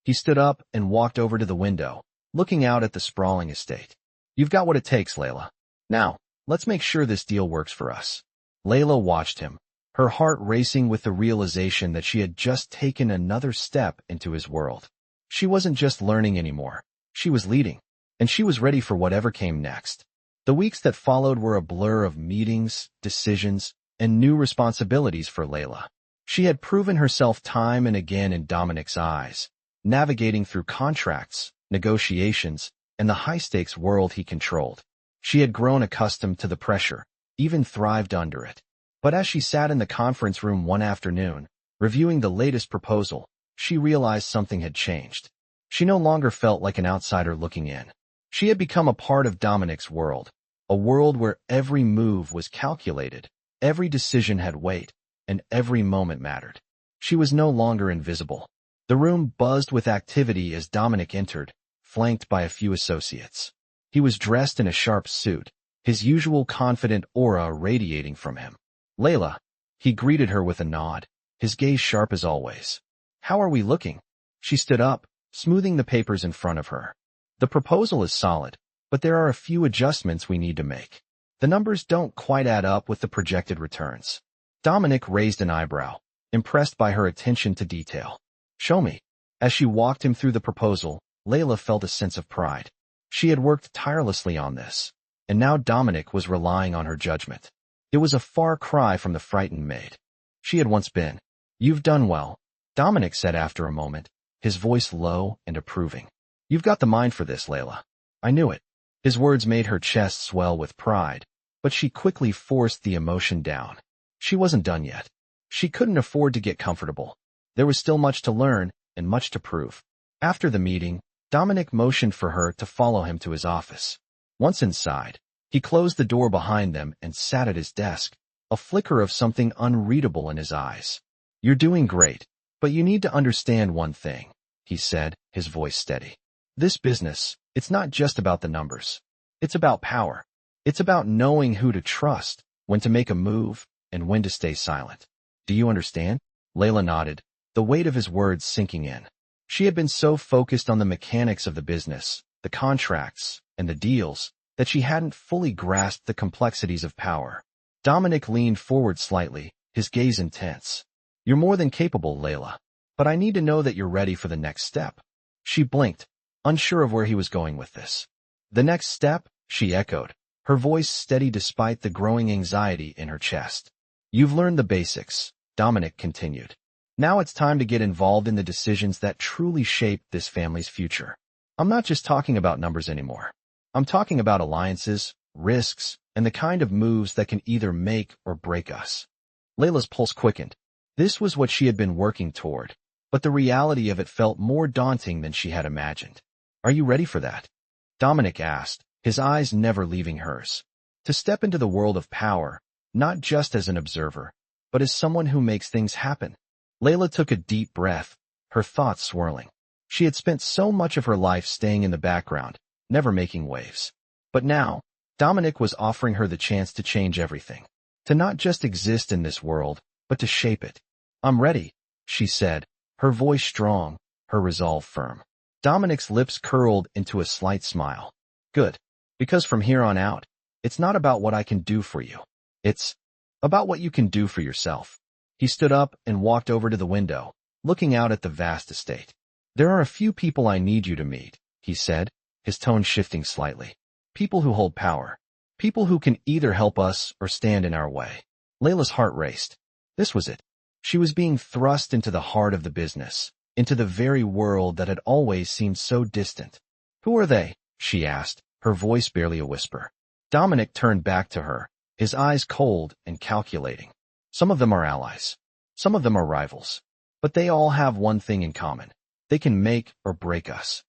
He stood up and walked over to the window, looking out at the sprawling estate. You've got what it takes, Leila. Now, let's make sure this deal works for us. Leila watched him, her heart racing with the realization that she had just taken another step into his world. She wasn't just learning anymore. She was leading, and she was ready for whatever came next. The weeks that followed were a blur of meetings, decisions, and new responsibilities for Leila. She had proven herself time and again in Dominic's eyes, navigating through contracts, negotiations, and the high-stakes world he controlled. She had grown accustomed to the pressure, even thrived under it. But as she sat in the conference room one afternoon, reviewing the latest proposal, she realized something had changed. She no longer felt like an outsider looking in. She had become a part of Dominic's world, a world where every move was calculated, every decision had weight, and every moment mattered. She was no longer invisible. The room buzzed with activity as Dominic entered, flanked by a few associates. He was dressed in a sharp suit, his usual confident aura radiating from him. Leila, he greeted her with a nod, his gaze sharp as always. How are we looking? She stood up, smoothing the papers in front of her. The proposal is solid, but there are a few adjustments we need to make. The numbers don't quite add up with the projected returns. Dominic raised an eyebrow, impressed by her attention to detail. Show me. As she walked him through the proposal, Leila felt a sense of pride. She had worked tirelessly on this, and now Dominic was relying on her judgment. It was a far cry from the frightened maid she had once been. You've done well, Dominic said after a moment, his voice low and approving. You've got the mind for this, Leila. I knew it. His words made her chest swell with pride, but she quickly forced the emotion down. She wasn't done yet. She couldn't afford to get comfortable. There was still much to learn and much to prove. After the meeting, Dominic motioned for her to follow him to his office. Once inside, he closed the door behind them and sat at his desk, a flicker of something unreadable in his eyes. You're doing great, but you need to understand one thing, he said, his voice steady. This business, it's not just about the numbers. It's about power. It's about knowing who to trust, when to make a move, and when to stay silent. Do you understand? Leila nodded, the weight of his words sinking in. She had been so focused on the mechanics of the business, the contracts, and the deals, that she hadn't fully grasped the complexities of power. Dominic leaned forward slightly, his gaze intense. You're more than capable, Leila, but I need to know that you're ready for the next step. She blinked, unsure of where he was going with this. The next step, she echoed, her voice steady despite the growing anxiety in her chest. You've learned the basics, Dominic continued. Now it's time to get involved in the decisions that truly shape this family's future. I'm not just talking about numbers anymore. I'm talking about alliances, risks, and the kind of moves that can either make or break us. Leila's pulse quickened. This was what she had been working toward, but the reality of it felt more daunting than she had imagined. Are you ready for that? Dominic asked, his eyes never leaving hers. To step into the world of power, not just as an observer, but as someone who makes things happen. Leila took a deep breath, her thoughts swirling. She had spent so much of her life staying in the background, never making waves. But now, Dominic was offering her the chance to change everything. To not just exist in this world, but to shape it. I'm ready, she said, her voice strong, her resolve firm. Dominic's lips curled into a slight smile. Good. Because from here on out, it's not about what I can do for you. It's about what you can do for yourself. He stood up and walked over to the window, looking out at the vast estate. There are a few people I need you to meet, he said, his tone shifting slightly. People who hold power. People who can either help us or stand in our way. Leila's heart raced. This was it. She was being thrust into the heart of the business, into the very world that had always seemed so distant. Who are they? She asked, her voice barely a whisper. Dominic turned back to her, his eyes cold and calculating. Some of them are allies. Some of them are rivals. But they all have one thing in common. They can make or break us.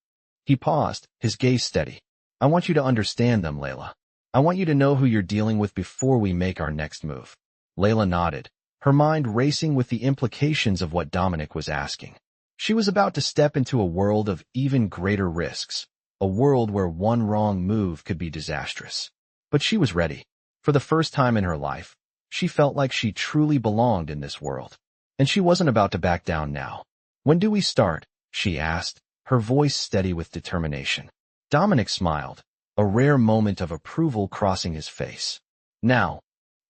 He paused, his gaze steady. I want you to understand them, Leila. I want you to know who you're dealing with before we make our next move. Leila nodded, her mind racing with the implications of what Dominic was asking. She was about to step into a world of even greater risks, a world where one wrong move could be disastrous. But she was ready. For the first time in her life, she felt like she truly belonged in this world. And she wasn't about to back down now. "When do we start?" she asked, her voice steady with determination. Dominic smiled, a rare moment of approval crossing his face. Now,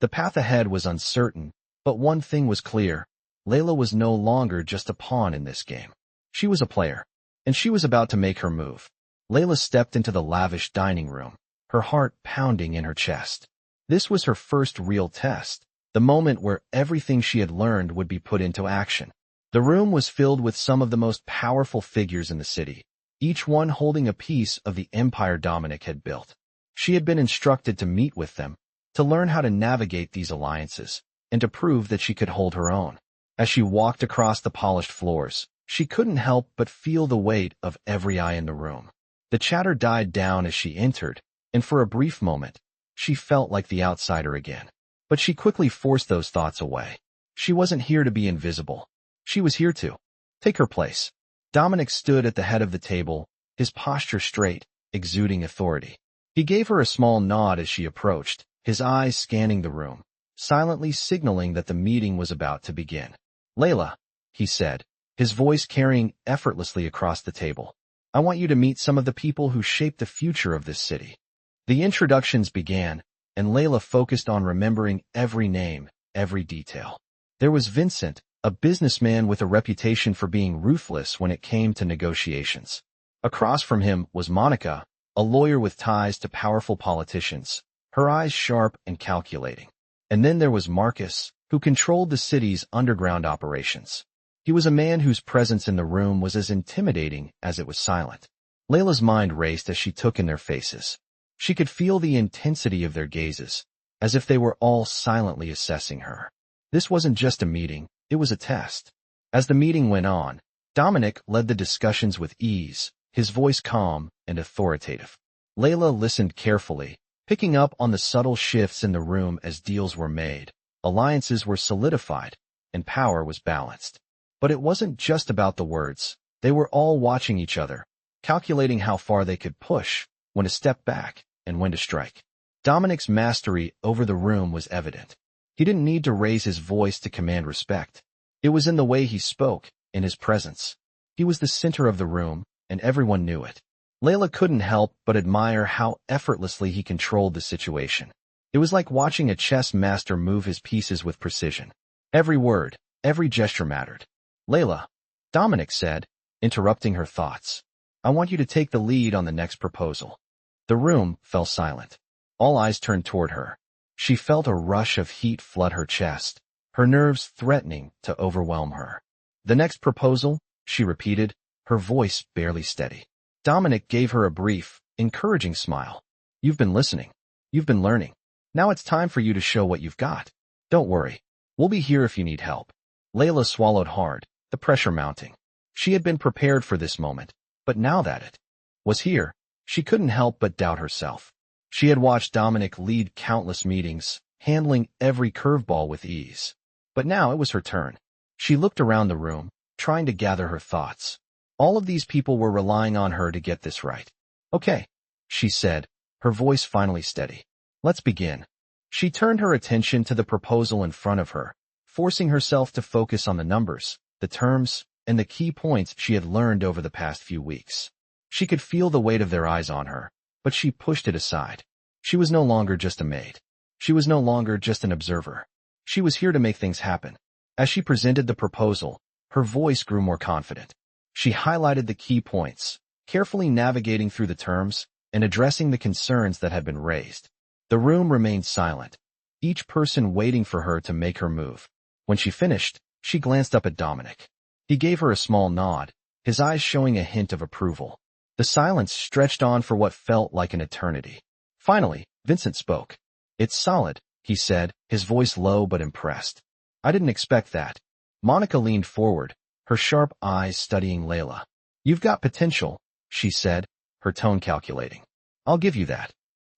the path ahead was uncertain, but one thing was clear. Leila was no longer just a pawn in this game. She was a player, and she was about to make her move. Leila stepped into the lavish dining room, her heart pounding in her chest. This was her first real test, the moment where everything she had learned would be put into action. The room was filled with some of the most powerful figures in the city, each one holding a piece of the empire Dominic had built. She had been instructed to meet with them, to learn how to navigate these alliances, and to prove that she could hold her own. As she walked across the polished floors, she couldn't help but feel the weight of every eye in the room. The chatter died down as she entered, and for a brief moment, she felt like the outsider again. But she quickly forced those thoughts away. She wasn't here to be invisible. She was here to take her place. Dominic stood at the head of the table, his posture straight, exuding authority. He gave her a small nod as she approached, his eyes scanning the room, silently signaling that the meeting was about to begin. "Leila," he said, his voice carrying effortlessly across the table, "I want you to meet some of the people who shaped the future of this city." The introductions began, and Leila focused on remembering every name, every detail. There was Vincent, a businessman with a reputation for being ruthless when it came to negotiations. Across from him was Monica, a lawyer with ties to powerful politicians, her eyes sharp and calculating. And then there was Marcus, who controlled the city's underground operations. He was a man whose presence in the room was as intimidating as it was silent. Leila's mind raced as she took in their faces. She could feel the intensity of their gazes, as if they were all silently assessing her. This wasn't just a meeting, it was a test. As the meeting went on, Dominic led the discussions with ease, his voice calm and authoritative. Leila listened carefully, picking up on the subtle shifts in the room as deals were made, alliances were solidified, and power was balanced. But it wasn't just about the words. They were all watching each other, calculating how far they could push, when to step back, and when to strike. Dominic's mastery over the room was evident. He didn't need to raise his voice to command respect. It was in the way he spoke, in his presence. He was the center of the room, and everyone knew it. Leila couldn't help but admire how effortlessly he controlled the situation. It was like watching a chess master move his pieces with precision. Every word, every gesture mattered. "Leila," Dominic said, interrupting her thoughts, "I want you to take the lead on the next proposal." The room fell silent. All eyes turned toward her. She felt a rush of heat flood her chest, her nerves threatening to overwhelm her. "The next proposal," she repeated, her voice barely steady. Dominic gave her a brief, encouraging smile. "You've been listening. You've been learning. Now it's time for you to show what you've got. Don't worry. We'll be here if you need help." Leila swallowed hard, the pressure mounting. She had been prepared for this moment, but now that it was here, she couldn't help but doubt herself. She had watched Dominic lead countless meetings, handling every curveball with ease. But now it was her turn. She looked around the room, trying to gather her thoughts. All of these people were relying on her to get this right. "Okay," she said, her voice finally steady. "Let's begin." She turned her attention to the proposal in front of her, forcing herself to focus on the numbers, the terms, and the key points she had learned over the past few weeks. She could feel the weight of their eyes on her, but she pushed it aside. She was no longer just a maid. She was no longer just an observer. She was here to make things happen. As she presented the proposal, her voice grew more confident. She highlighted the key points, carefully navigating through the terms and addressing the concerns that had been raised. The room remained silent, each person waiting for her to make her move. When she finished, she glanced up at Dominic. He gave her a small nod, his eyes showing a hint of approval. The silence stretched on for what felt like an eternity. Finally, Vincent spoke. "It's solid," he said, his voice low but impressed. "I didn't expect that." Monica leaned forward, her sharp eyes studying Leila. "You've got potential," she said, her tone calculating. "I'll give you that."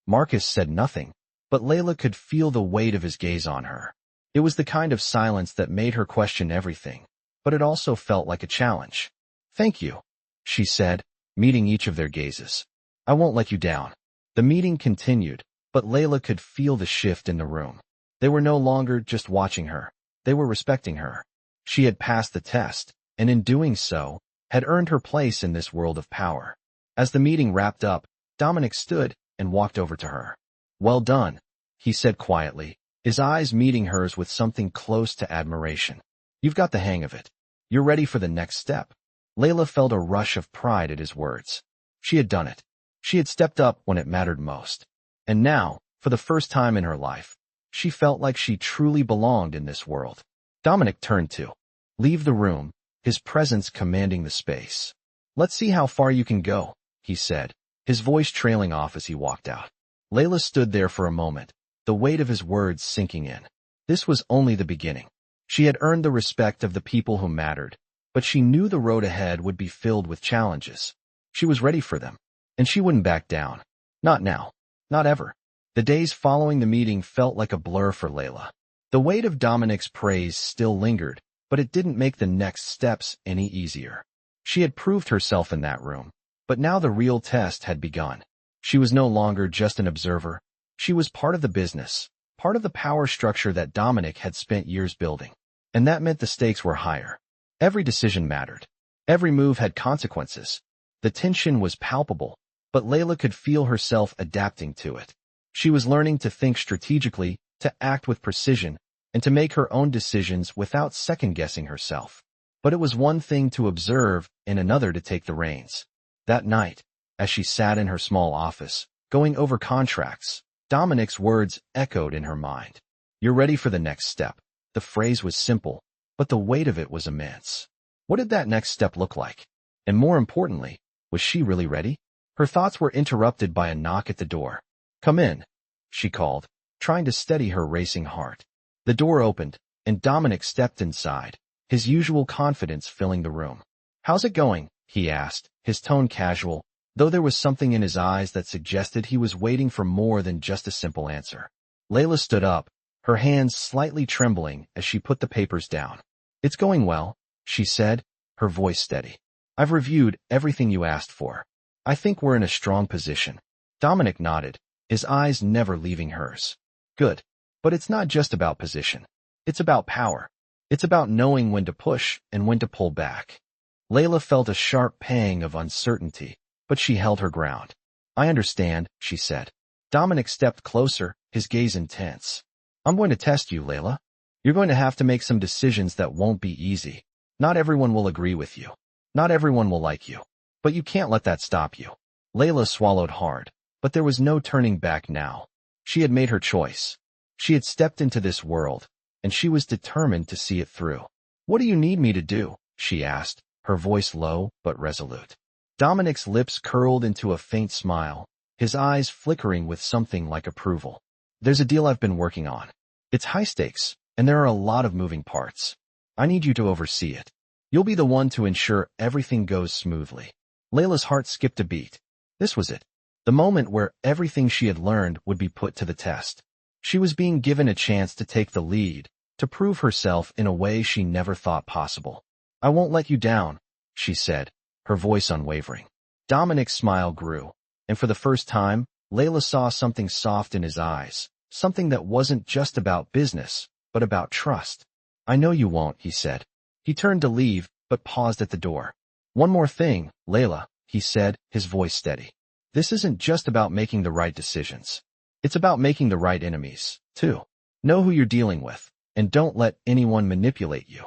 Marcus said nothing, but Leila could feel the weight of his gaze on her. It was the kind of silence that made her question everything, but it also felt like a challenge. "Thank you," she said, meeting each of their gazes. "I won't let you down." The meeting continued, but Leila could feel the shift in the room. They were no longer just watching her. They were respecting her. She had passed the test, and in doing so, had earned her place in this world of power. As the meeting wrapped up, Dominic stood and walked over to her. "Well done," he said quietly, his eyes meeting hers with something close to admiration. "You've got the hang of it. You're ready for the next step." Leila felt a rush of pride at his words. She had done it. She had stepped up when it mattered most. And now, for the first time in her life, she felt like she truly belonged in this world. Dominic turned to leave the room, his presence commanding the space. "Let's see how far you can go," he said, his voice trailing off as he walked out. Leila stood there for a moment, the weight of his words sinking in. This was only the beginning. She had earned the respect of the people who mattered, but she knew the road ahead would be filled with challenges. She was ready for them, and she wouldn't back down. Not now. Not ever. The days following the meeting felt like a blur for Leila. The weight of Dominic's praise still lingered, but it didn't make the next steps any easier. She had proved herself in that room, but now the real test had begun. She was no longer just an observer. She was part of the business, part of the power structure that Dominic had spent years building. And that meant the stakes were higher. Every decision mattered. Every move had consequences. The tension was palpable, but Leila could feel herself adapting to it. She was learning to think strategically, to act with precision, and to make her own decisions without second-guessing herself. But it was one thing to observe and another to take the reins. That night, as she sat in her small office, going over contracts, Dominic's words echoed in her mind. "You're ready for the next step." The phrase was simple, but the weight of it was immense. What did that next step look like? And more importantly, was she really ready? Her thoughts were interrupted by a knock at the door. "Come in," she called, trying to steady her racing heart. The door opened, and Dominic stepped inside, his usual confidence filling the room. "How's it going?" he asked, his tone casual, though there was something in his eyes that suggested he was waiting for more than just a simple answer. Leila stood up, her hands slightly trembling as she put the papers down. "It's going well," she said, her voice steady. "I've reviewed everything you asked for. I think we're in a strong position." Dominic nodded, his eyes never leaving hers. "Good. But it's not just about position. It's about power. It's about knowing when to push and when to pull back." Leila felt a sharp pang of uncertainty, but she held her ground. "I understand," she said. Dominic stepped closer, his gaze intense. "I'm going to test you, Leila. You're going to have to make some decisions that won't be easy. Not everyone will agree with you. Not everyone will like you. But you can't let that stop you." Leila swallowed hard, but there was no turning back now. She had made her choice. She had stepped into this world, and she was determined to see it through. "What do you need me to do?" she asked, her voice low but resolute. Dominic's lips curled into a faint smile, his eyes flickering with something like approval. "There's a deal I've been working on. It's high stakes, and there are a lot of moving parts. I need you to oversee it. You'll be the one to ensure everything goes smoothly." Leila's heart skipped a beat. This was it. The moment where everything she had learned would be put to the test. She was being given a chance to take the lead, to prove herself in a way she never thought possible. "I won't let you down," she said, her voice unwavering. Dominic's smile grew, and for the first time, Leila saw something soft in his eyes, something that wasn't just about business, but about trust. "I know you won't," he said. He turned to leave, but paused at the door. "One more thing, Leila," he said, his voice steady. "This isn't just about making the right decisions. It's about making the right enemies, too. Know who you're dealing with, and don't let anyone manipulate you."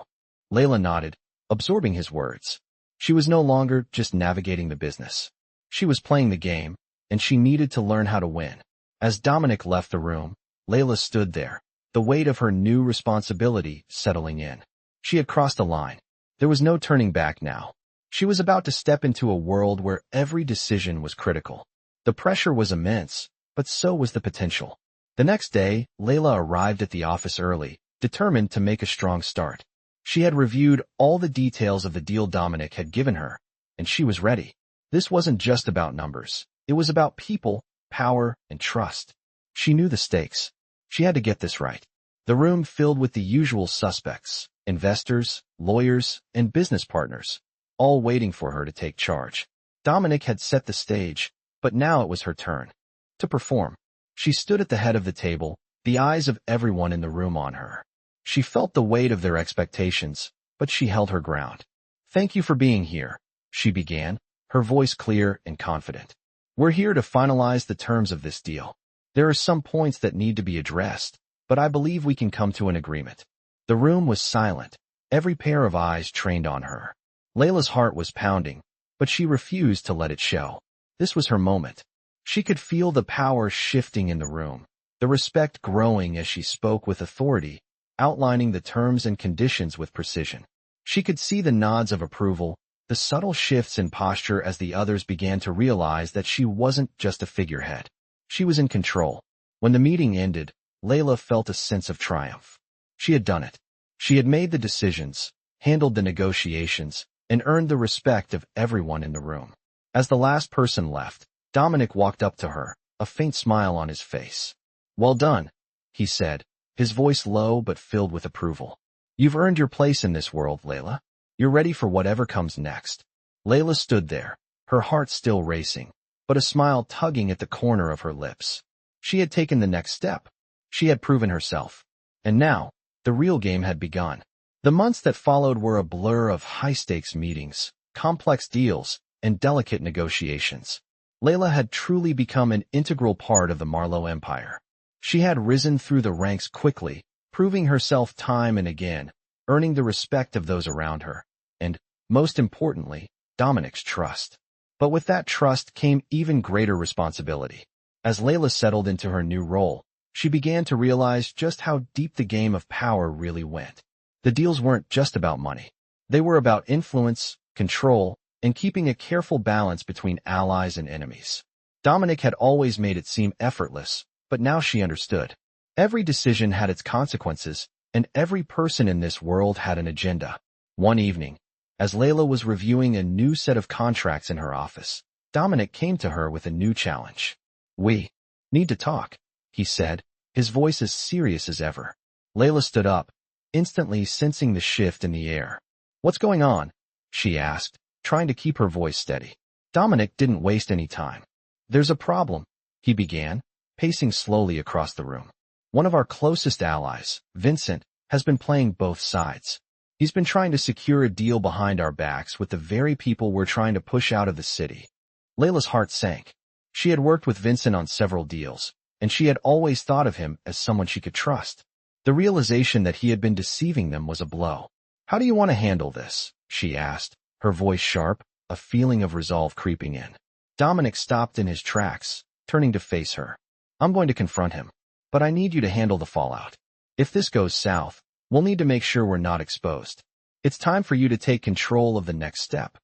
Leila nodded, absorbing his words. She was no longer just navigating the business. She was playing the game, and she needed to learn how to win. As Dominic left the room, Leila stood there, the weight of her new responsibility settling in. She had crossed a line. There was no turning back now. She was about to step into a world where every decision was critical. The pressure was immense, but so was the potential. The next day, Leila arrived at the office early, determined to make a strong start. She had reviewed all the details of the deal Dominic had given her, and she was ready. This wasn't just about numbers. It was about people, power, and trust. She knew the stakes. She had to get this right. The room filled with the usual suspects, investors, lawyers, and business partners, all waiting for her to take charge. Dominic had set the stage, but now it was her turn to perform. She stood at the head of the table, the eyes of everyone in the room on her. She felt the weight of their expectations, but she held her ground. Thank you for being here, she began, her voice clear and confident. We're here to finalize the terms of this deal. There are some points that need to be addressed, but I believe we can come to an agreement. The room was silent, every pair of eyes trained on her. Leila's heart was pounding, but she refused to let it show. This was her moment. She could feel the power shifting in the room, the respect growing as she spoke with authority, outlining the terms and conditions with precision. She could see the nods of approval, the subtle shifts in posture as the others began to realize that she wasn't just a figurehead. She was in control. When the meeting ended, Leila felt a sense of triumph. She had done it. She had made the decisions, handled the negotiations, and earned the respect of everyone in the room. As the last person left, Dominic walked up to her, a faint smile on his face. Well done, he said, his voice low but filled with approval. You've earned your place in this world, Leila. You're ready for whatever comes next. Leila stood there, her heart still racing, but a smile tugging at the corner of her lips. She had taken the next step. She had proven herself. And now, the real game had begun. The months that followed were a blur of high-stakes meetings, complex deals, and delicate negotiations. Leila had truly become an integral part of the Marlowe empire. She had risen through the ranks quickly, proving herself time and again, earning the respect of those around her, and, most importantly, Dominic's trust. But with that trust came even greater responsibility. As Leila settled into her new role, she began to realize just how deep the game of power really went. The deals weren't just about money. They were about influence, control, and keeping a careful balance between allies and enemies. Dominic had always made it seem effortless, but now she understood. Every decision had its consequences, and every person in this world had an agenda. One evening, as Leila was reviewing a new set of contracts in her office, Dominic came to her with a new challenge. We need to talk, he said, his voice as serious as ever. Leila stood up, instantly sensing the shift in the air. What's going on? She asked, trying to keep her voice steady. Dominic didn't waste any time. There's a problem, he began, pacing slowly across the room. One of our closest allies, Vincent, has been playing both sides. He's been trying to secure a deal behind our backs with the very people we're trying to push out of the city. Leila's heart sank. She had worked with Vincent on several deals, and she had always thought of him as someone she could trust. The realization that he had been deceiving them was a blow. How do you want to handle this? She asked, her voice sharp, a feeling of resolve creeping in. Dominic stopped in his tracks, turning to face her. I'm going to confront him, but I need you to handle the fallout. If this goes south, we'll need to make sure we're not exposed. It's time for you to take control of the next step.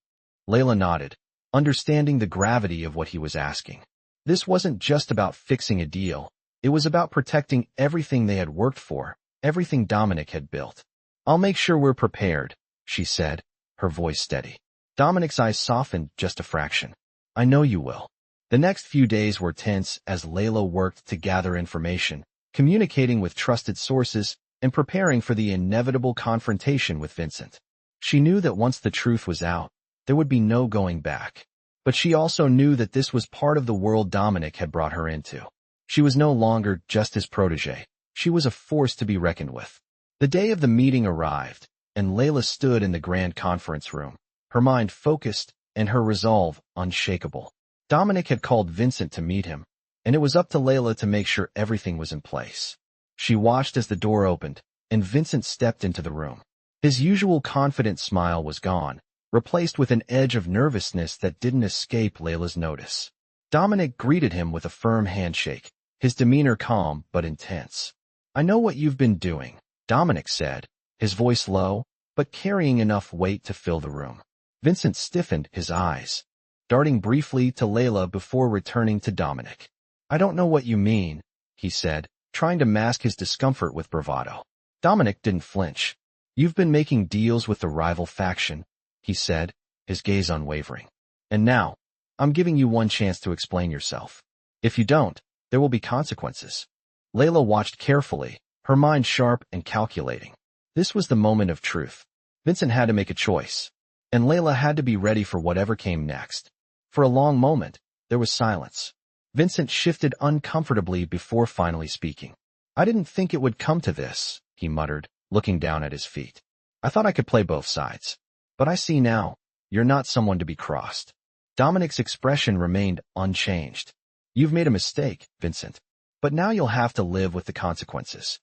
Leila nodded, understanding the gravity of what he was asking. This wasn't just about fixing a deal. It was about protecting everything they had worked for, everything Dominic had built. I'll make sure we're prepared, she said, her voice steady. Dominic's eyes softened just a fraction. I know you will. The next few days were tense as Leila worked to gather information, communicating with trusted sources, and preparing for the inevitable confrontation with Vincent. She knew that once the truth was out, there would be no going back. But she also knew that this was part of the world Dominic had brought her into. She was no longer just his protege. She was a force to be reckoned with. The day of the meeting arrived, and Leila stood in the grand conference room, her mind focused and her resolve unshakable. Dominic had called Vincent to meet him, and it was up to Leila to make sure everything was in place. She watched as the door opened, and Vincent stepped into the room. His usual confident smile was gone, replaced with an edge of nervousness that didn't escape Leila's notice. Dominic greeted him with a firm handshake, his demeanor calm but intense. I know what you've been doing, Dominic said, his voice low, but carrying enough weight to fill the room. Vincent stiffened his eyes, darting briefly to Leila before returning to Dominic. I don't know what you mean, he said, trying to mask his discomfort with bravado. Dominic didn't flinch. You've been making deals with the rival faction, he said, his gaze unwavering. And now, I'm giving you one chance to explain yourself. If you don't, there will be consequences. Leila watched carefully, her mind sharp and calculating. This was the moment of truth. Vincent had to make a choice, and Leila had to be ready for whatever came next. For a long moment, there was silence. Vincent shifted uncomfortably before finally speaking. I didn't think it would come to this, he muttered, looking down at his feet. I thought I could play both sides. But I see now, you're not someone to be crossed. Dominic's expression remained unchanged. You've made a mistake, Vincent. But now you'll have to live with the consequences.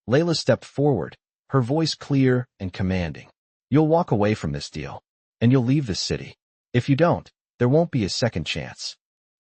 Leila stepped forward, her voice clear and commanding. You'll walk away from this deal, and you'll leave the city. If you don't, there won't be a second chance.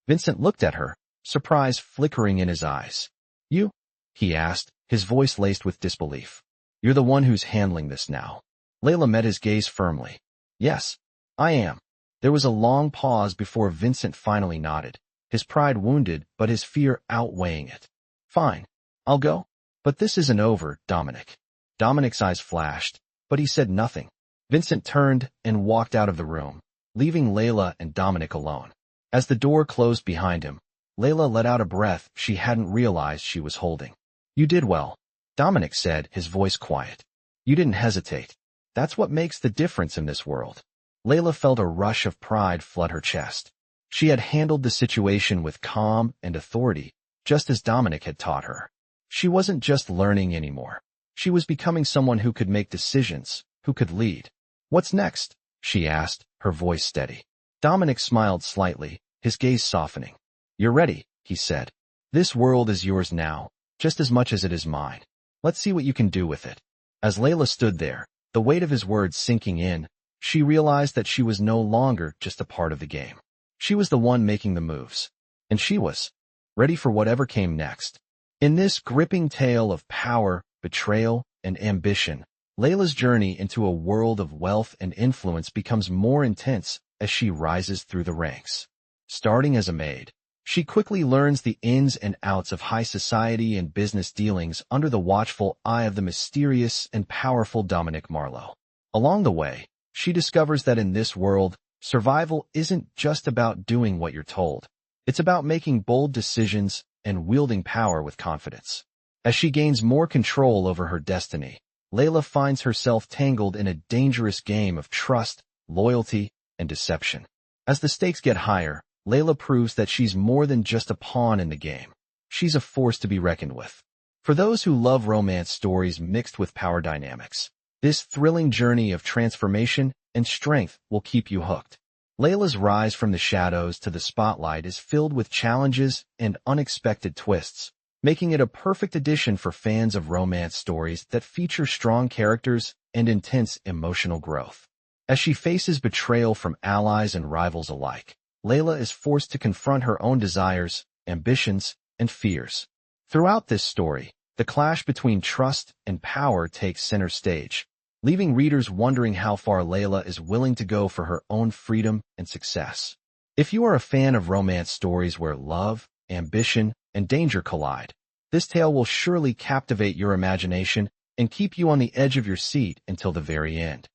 Vincent looked at her, surprise flickering in his eyes. You? He asked, his voice laced with disbelief. You're the one who's handling this now. Leila met his gaze firmly. Yes, I am. There was a long pause before Vincent finally nodded, his pride wounded but his fear outweighing it. Fine, I'll go. But this isn't over, Dominic. Dominic's eyes flashed, but he said nothing. Vincent turned and walked out of the room, leaving Leila and Dominic alone. As the door closed behind him, Leila let out a breath she hadn't realized she was holding. You did well, Dominic said, his voice quiet. You didn't hesitate. That's what makes the difference in this world. Leila felt a rush of pride flood her chest. She had handled the situation with calm and authority, just as Dominic had taught her. She wasn't just learning anymore. She was becoming someone who could make decisions, who could lead. What's next? She asked, her voice steady. Dominic smiled slightly, his gaze softening. You're ready, he said. This world is yours now, just as much as it is mine. Let's see what you can do with it. As Leila stood there, the weight of his words sinking in, she realized that she was no longer just a part of the game. She was the one making the moves. And she was ready for whatever came next. In this gripping tale of power, betrayal, and ambition, Leila's journey into a world of wealth and influence becomes more intense as she rises through the ranks. Starting as a maid, she quickly learns the ins and outs of high society and business dealings under the watchful eye of the mysterious and powerful Dominic Marlowe. Along the way, she discovers that in this world, survival isn't just about doing what you're told. It's about making bold decisions and wielding power with confidence. As she gains more control over her destiny, Leila finds herself tangled in a dangerous game of trust, loyalty, and deception. As the stakes get higher, Leila proves that she's more than just a pawn in the game. She's a force to be reckoned with. For those who love romance stories mixed with power dynamics, this thrilling journey of transformation and strength will keep you hooked. Leila's rise from the shadows to the spotlight is filled with challenges and unexpected twists, making it a perfect addition for fans of romance stories that feature strong characters and intense emotional growth. As she faces betrayal from allies and rivals alike, Leila is forced to confront her own desires, ambitions, and fears. Throughout this story, the clash between trust and power takes center stage, leaving readers wondering how far Leila is willing to go for her own freedom and success. If you are a fan of romance stories where love, ambition, and danger collide, this tale will surely captivate your imagination and keep you on the edge of your seat until the very end.